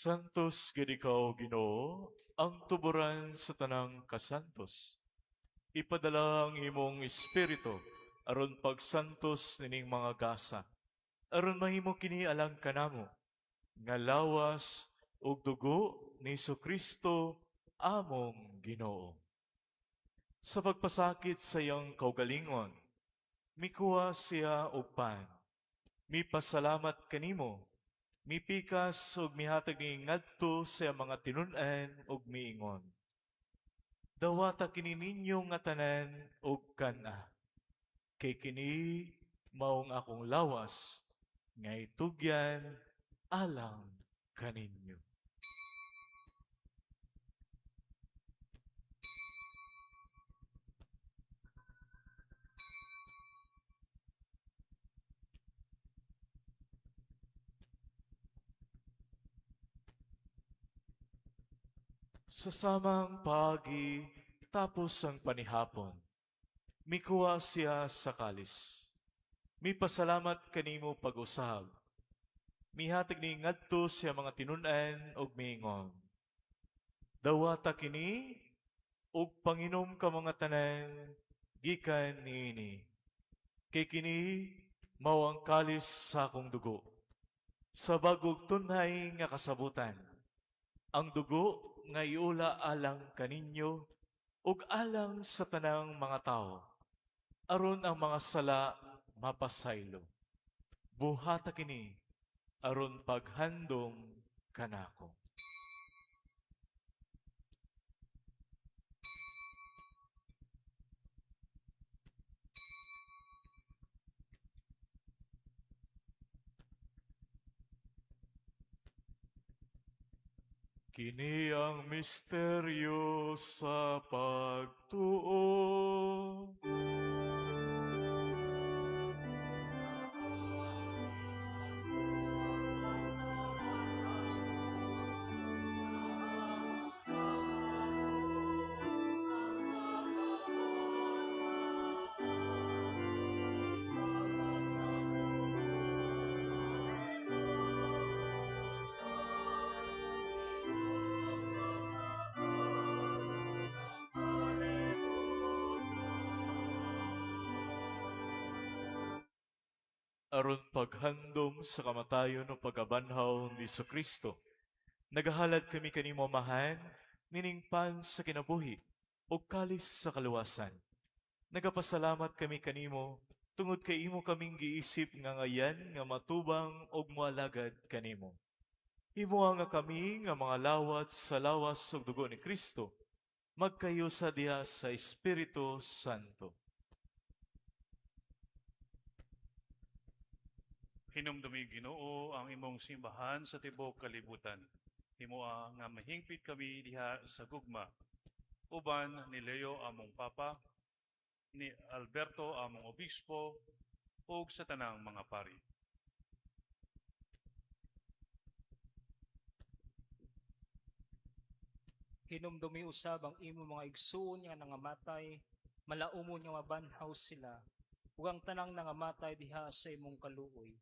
Santos gid ikaw, Ginoo, ang tuburan sa tanang kasantos. Ipadala ang imong espiritu aron pagsantos nining mga gasa, aron mahimo kini alang kanamo, nga lawas ug dugo ni Kristo among Ginoo. Sa pagpasakit sa iyang kaugalingon, mikuha siya og pan. Mipasalamat kanimo, mipikas ug mihatag ni ngadto sa mga tinun-an ug miingon. Dawata kini ninyo nga tanan ug kana. Kay kini maong akong lawas nga itugyan alang kaninyo. Sa samang pagi, tapos ang panihapon, mikuha siya sa kalis. Mipasalamat kanimo pag-usab. Mihatag ni ngadto siya mga tinun-an ug miingon. Dawata kini ug panginom ka mga tanan, gikan niini. Kay kini mao ang kalis sa akong dugo. Sa bagog tunhay nga kasabutan, ang dugo nga iula alang kaninyo ug alang sa tanang mga tao, aron ang mga sala mapasaylo. Buhata kini aron paghandom kanako. Kini ang misteryo sa pagtuo. Aron paghandom sa kamatayon o pagabanhaw ni Kristo. Nagahalad kami kanimo mahan, niningpan sa kinabuhi, o kalis sa kaluwasan. Nagapasalamat kami kanimo, tungod kay imo kaming giisip nga ngayan nga matubang og moalagad kanimo. Himuha nga kami nga mga lawat sa lawas ug dugo ni Kristo, magkayo sa diha sa Espiritu Santo. Hinumdumi Ginoo ang imong simbahan sa tibuok kalibutan. Himoa nga mahingpit kami diha sa gugma. Uban ni Leo among papa, ni Alberto among obispo, ug sa tanang mga pari. Hinumdumi usab ang imo mga igsoon nga nangamatay, malaumon nga mabanhaw sila, ug ang tanang nangamatay diha sa imong kaluoy.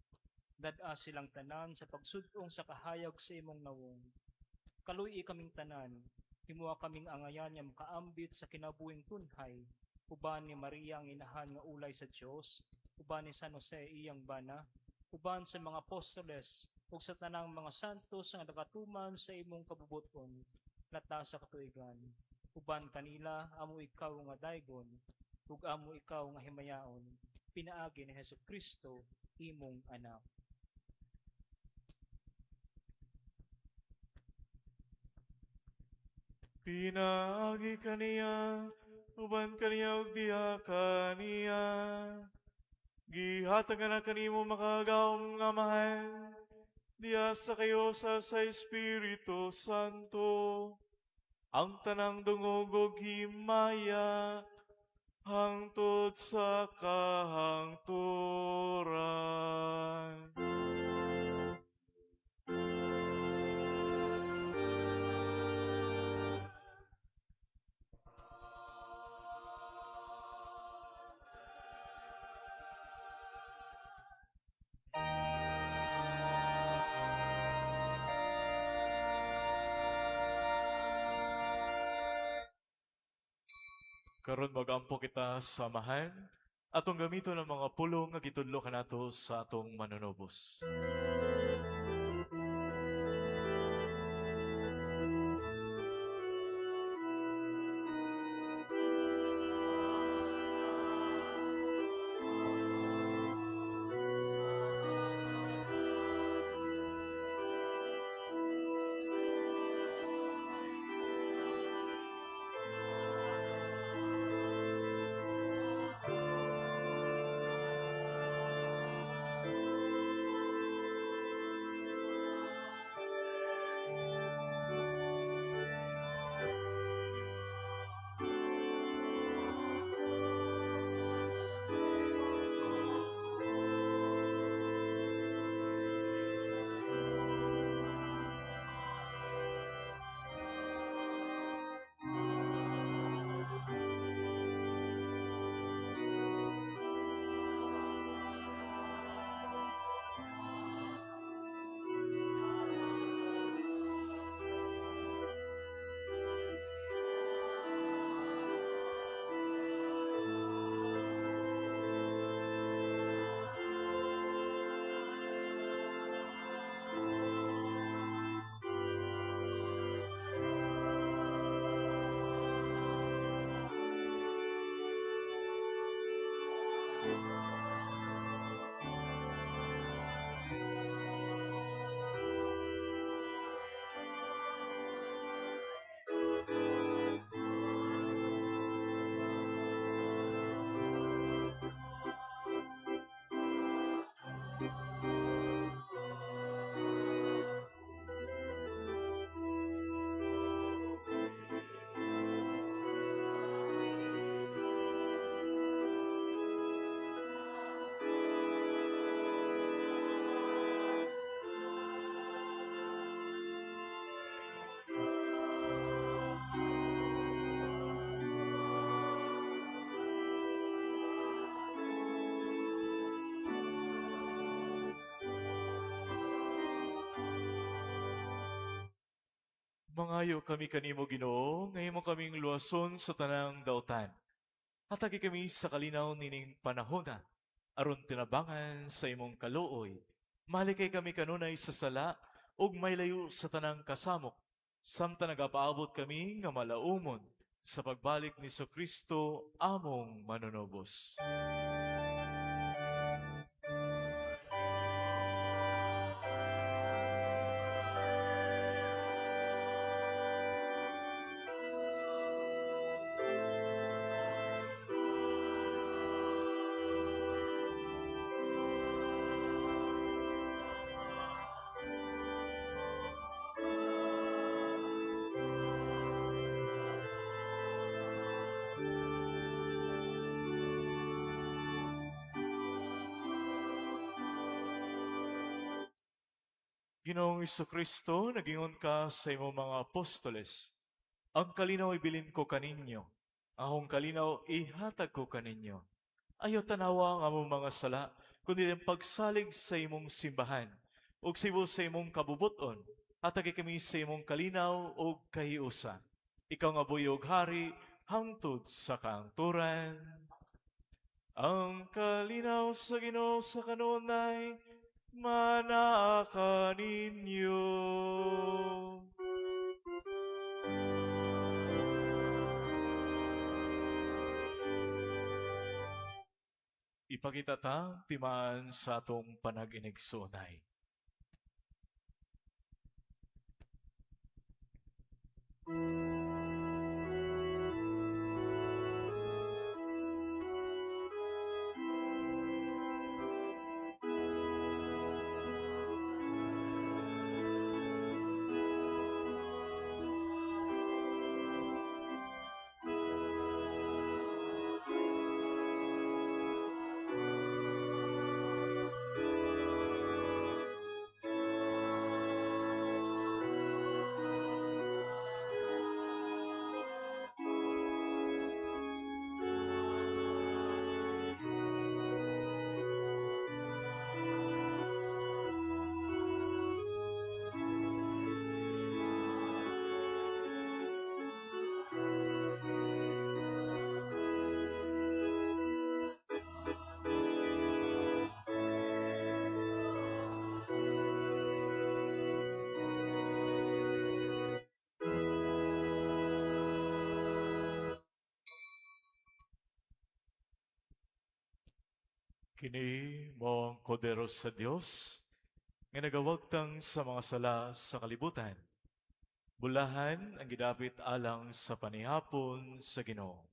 Dad-a silang tanan sa pagsudong sa kahayag sa imong nawong. Kaluy kaming tanan, himuha kaming angayan nga makaambit sa kinabuhing tunhay, uban ni Maria ang inahan nga ulay sa Dios, uban ni San Jose iyang bana, uban sa mga apostoles, ug sa tanang mga santos nga nagatuman sa imong kabubuton, lata sa katuigan. Uban kanila amo ikaw nga daygon, ug amo ikaw nga himayaon, pinaagi ni Hesukristo imong anak. Pinaagi kaniya, uban kaniya ug diha kaniya. Gihatag na kanimo makagawom nga mahan, diha sa kayo sa Espiritu Santo. Ang tanang dungog ug himaya, hangtod sa kahangturan. Karon magampo kita sa mahan, atong gamito ng mga pulong nga gitudlo kanato sa atong manunobos. Mangayo kami kanimo Ginoo, ngayon mo kaming luwason sa tanang dautan. Hatagi kami sa kalinaw nining panahona, aron tinabangan sa imong kaluoy. Malikay kami kanunay sa sala, ug may layo sa tanang kasamok. Samtang nagapaabot kami nga malaumon sa pagbalik ni Kristo among manunobos. Ginoong Kristo, nagingon ka sa imong mga apostoles. Ang kalinaw ibilin ko kaninyo, ahong kalinaw ihatag ko kaninyo. Ayaw tanawa ang among mga sala, kundi ang pagsalig sa imong simbahan, ug sibo sa imong kabubuton, hatagi kami sa imong kalinaw ug kahiusa. Ikaw nga buyog hari, hangtod sa kaangturan. Ang kalinaw sa Ginoo sa kanunay, manaka ninyo. Ipagitatang timaan sa atong panag-inigsunay. Kini mo ang kodero sa Dios, nga nagawagtang sa mga sala sa kalibutan. Bulahan ang gidapit alang sa panihapon sa Ginoo.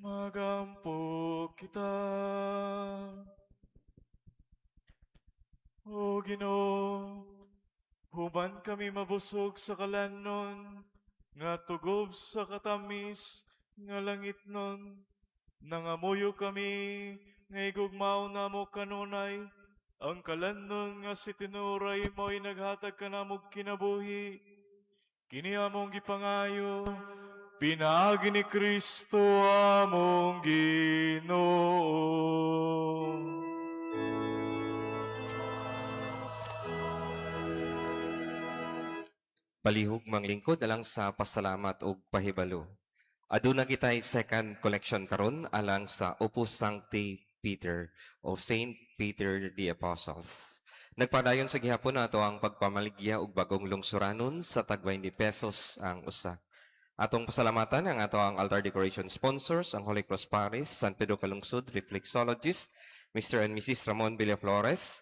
Magampo kita. O Ginoo, human kami mabusog sa kalanon, nga tugob sa katamis, nga langit nun. Nangamuyo kami, nga igugmao namo kanunay, ang kalanon nga si tinuray mo'y naghatag ka namog kinabuhi. Kini among gipangayo, pinaagi ni Kristo among Ginoo. Palihog manglingkod alang sa pasalamat ug pahibalo. Aduna kitay second collection karon alang sa Opus Sancti Peter o Saint Peter the Apostles. Nagpadayon sa gihapon nato ang pagpamaligya ug bagong lungsuranon sa tag 20 pesos ang usa. Atong pasalamatan ang ato ang altar decoration sponsors, ang Holy Cross Parish, San Pedro Calungsod, Reflexologist, Mr. and Mrs. Ramon Villaflores,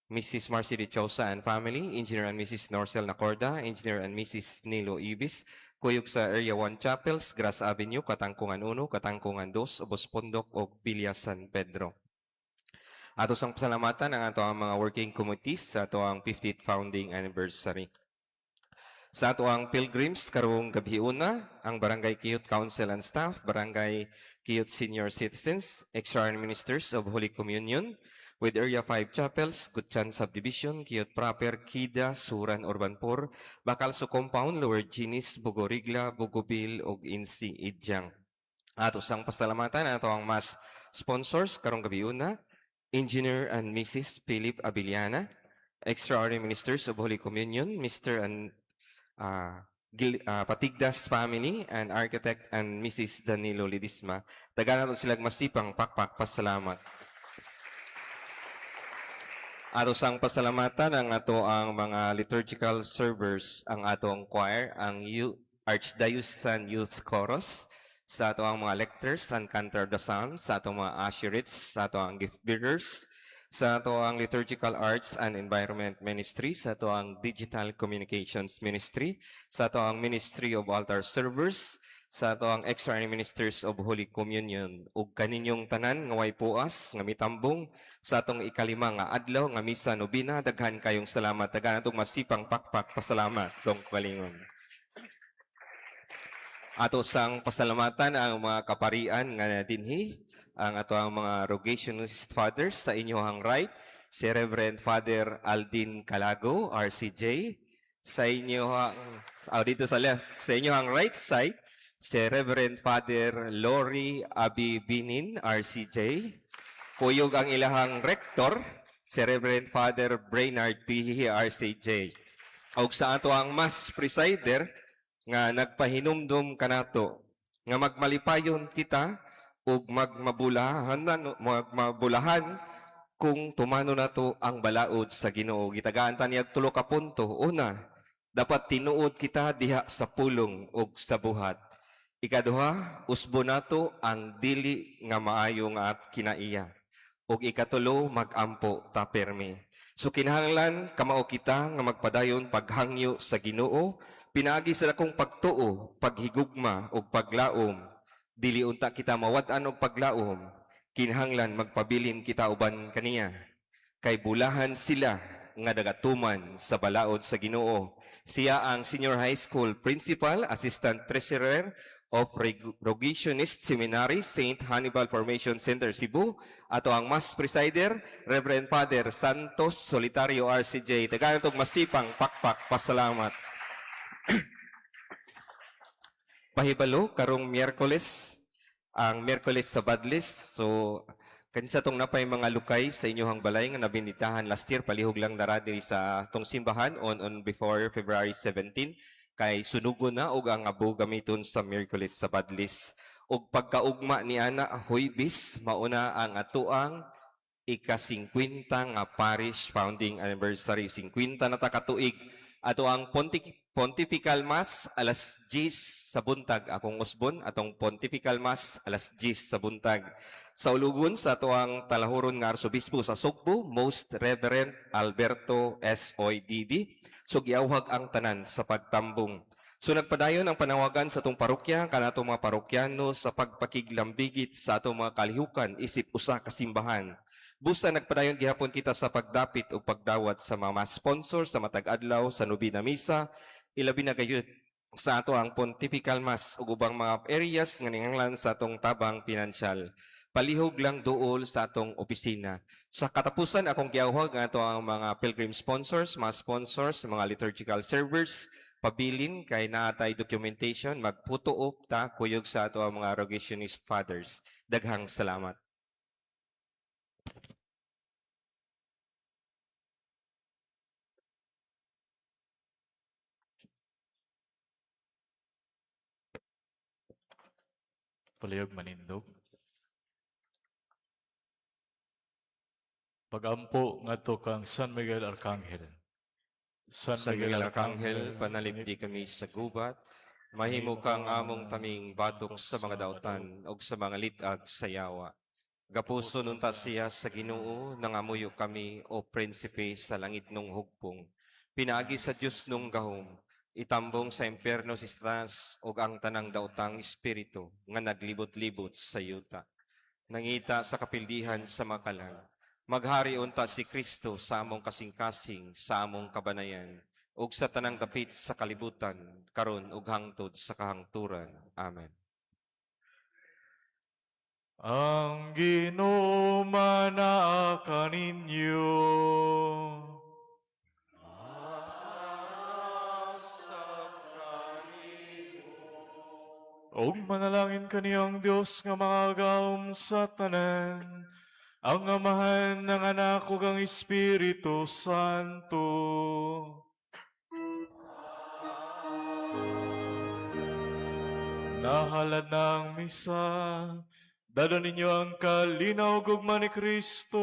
Mrs. Marcy De Chosa and family, Engineer and Mrs. Norcel Nacorda, Engineer and Mrs. Nilo Ibis, kuyog sa Area 1 Chapels, Grass Avenue, Katangkungan 1, Katangkungan 2, Obos Pondok o Villa San Pedro. Ato sang pasalamatan ang ato ang mga working committees sa ato ang 50th founding anniversary. Sa ato ang pilgrims karong gabi una, ang Barangay Kiyot Council and Staff, Barangay Kiyot Senior Citizens, extra ministers of Holy Communion, with Area 5 Chapels, Gutchan Subdivision, Kiyot Proper, Kida, Suran, Urbanpur, Bakalso Compound, Lower Ginis, Bugorigla, Bugobil, ug Insi, Idyang. Ato sang pasalamatan ato ang mas sponsors karong gabi una, Engineer and Mrs. Philip Abiliana, extraordinary ministers of Holy Communion, Mr. and Patigdas family, and architect and Mrs. Danilo Lidisma. Tagana ito silang masipang pakpak pasalamat. Ato sang pasalamatan ang ato ang mga liturgical servers, ang atong choir, ang Archdiocesan Youth Chorus, sa ato ang mga lectors and cantor of the psalms, sa ato mga usherites, sa ato ang gift bearers, sa ato ang Liturgical Arts and Environment Ministry, sa ato ang Digital Communications Ministry, sa ato ang Ministry of Altar Servers, sa ato ang Extra Ministers of Holy Communion, ug kaninyong tanan nga way puas nga mitambong sa atong ikalima nga adlaw nga misa nobina. Daghan kayong salamat, daghan atong masipang pakpak pasalamat dong kalingon. Ato sang pasalamatan ang mga kaparian nga dinhi, ang ato ang mga Rogationist Fathers sa inyong right, si Reverend Father Aldin Calago, RCJ, sa inyong, dito sa left, sa inyong right side, si Reverend Father Lori Abi Binin, RCJ, kuyog ang ilahang rector, si Reverend Father Brainard P. RCJ. Og sa ato ang mas presider, nga nagpahinumdum kanato nga magmalipayon kita ug magmabulahan kung tumano nato ang balaod sa Ginoo. Gitagaan ta niya tulo ka punto. Una, dapat tinuod kita diha sa pulong ug sa buhat. Ikaduha, usbo nato ang dili nga maayo nga at kinaiya. Ug ikatulo, magampo ta permi. So kinahanglan kamao kita nga magpadayon paghangyo sa Ginoo, pinaagi sa dakong pagtuo, paghigugma ug paglaom. Dili unta kita mawad-an og paglaom, kinahanglan magpabilin kita uban kaniya. Kay bulahan sila nga dagatuman sa balaod sa Ginoo. Siya ang Senior High School Principal, Assistant Treasurer of Rogationist Seminary, St. Hannibal Formation Center, Cebu. Ato ang Mass Presider, Reverend Father Santos Solitario RCJ. Daghan itong masipang pakpak pasalamat. Pahibalo karong Miyerkules, ang Miyerkules sa Badlis. So kansa tong napay mga lukay sa inyohang balay nga nabinitahan last year, palihog lang dara diri sa tong simbahan on before February 17 kay sunugon na og ang abo gamiton sa Miyerkules sa Badlis. Og pagkaugma ni ana Huybis, mauna ang atuang ika-50 nga parish founding anniversary, 50 na ta katuig. Ato ang Pontifical Mass alas 10 sa buntag, akong usbon atong Pontifical Mass alas 10 sa buntag. Sa ulugon sa ato ang talahuron nga Arsobispo sa Sugbo, Most Reverend Alberto S. Oydidi. So giawhag ang tanan sa pagtambong. So nagpadayon ang panawagan sa atong parokya kanatong mga parokyano sa pagpakiglambigit sa atong mga kalihukan isip usa ka simbahan. Busa nagpadayon gihapon kita sa pagdapit o pagdawat sa mga sponsor sa matag adlaw sa nobina misa, ilabi na gayud sa ato ang Pontifical Mass ug ubang mga areas nga ninganglan sa atong tabang pinansyal. Palihog lang duol sa atong opisina. Sa katapusan akong giawhag nga ato ang mga pilgrim sponsors, mga sponsors, mga liturgical servers, pabilin kay naatay documentation, magputuop ta kuyog sa ato ang mga Rogationist Fathers. Daghang salamat. Palihog manindog. Pagampo ngadto kang San Miguel Arcangel. San Miguel Arcangel, panalipdi kami sa gubat, mahimo kang among taming batok sa mga dautan ug sa mga litag sa yawa. Gapuso nunta siya sa Ginoo, nangamuyo kami o prinsipe sa langit nung hugpong. Pinaagi sa Dios nung gahom, itambong sa impyerno si Satanas ug ang tanang daotang espiritu nga naglibot-libot sa yuta. Nangita sa kapildihan sa makalan. Maghari unta si Kristo sa among kasing-kasing, sa among kabanayan, ug sa tanang dapit sa kalibutan, karon ug hangtod sa kahangturan. Amen. Ang Ginoo manaa kaninyo. Og manalangin kaniyang Dios nga magagahom sa tanan, ang Amahan ng Anak ug ang Espiritu Santo. Nahalad na ang misa, dala ninyo ang kalinaw ug gugma ni Kristo.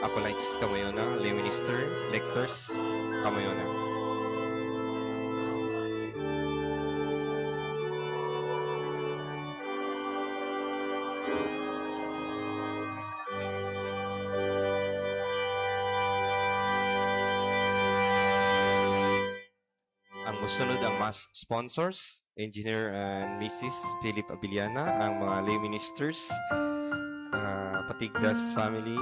acolytes kamoy na, lay minister, lectors kamoy na. Ang musunod ang mas sponsors, Engineer and Mrs. Philip Abiliana, ang mga lay ministers, Patigdas family,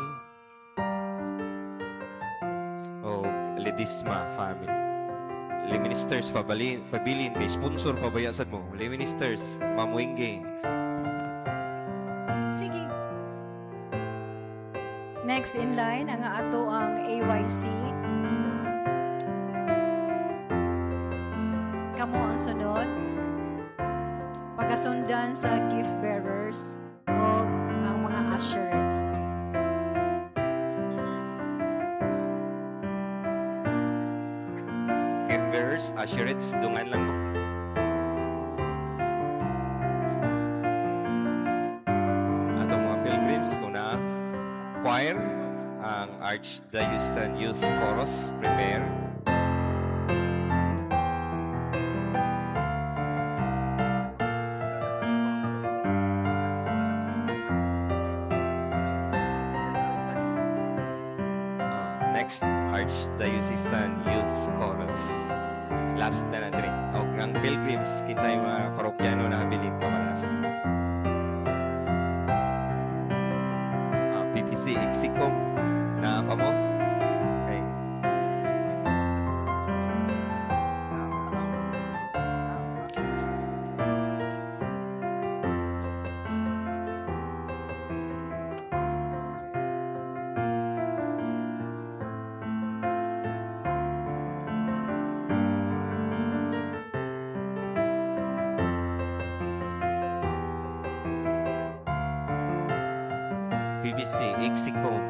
o Ledisma family. Lay ministers, pabilin, kay sponsor, pabayasad mo. Lay ministers, Ma'am Wingge. Sige. Next in line, ang ato ang AYC. Kamo ang sunod. Pagkasundan sa gift bearers o ang mga usherettes. Gift bearers, usherettes, dungan lang mo. Atong mga pilgrims, kung na choir, ang Archdiocesan Youth Chorus, prepare. Next, Archdiocesan Youth Chorus. Last na lang rin. O ang pilgrims, kinsay mga parokyano na habilin ka malast. PPC Exicom na pa mo. Okay. PBC Exicom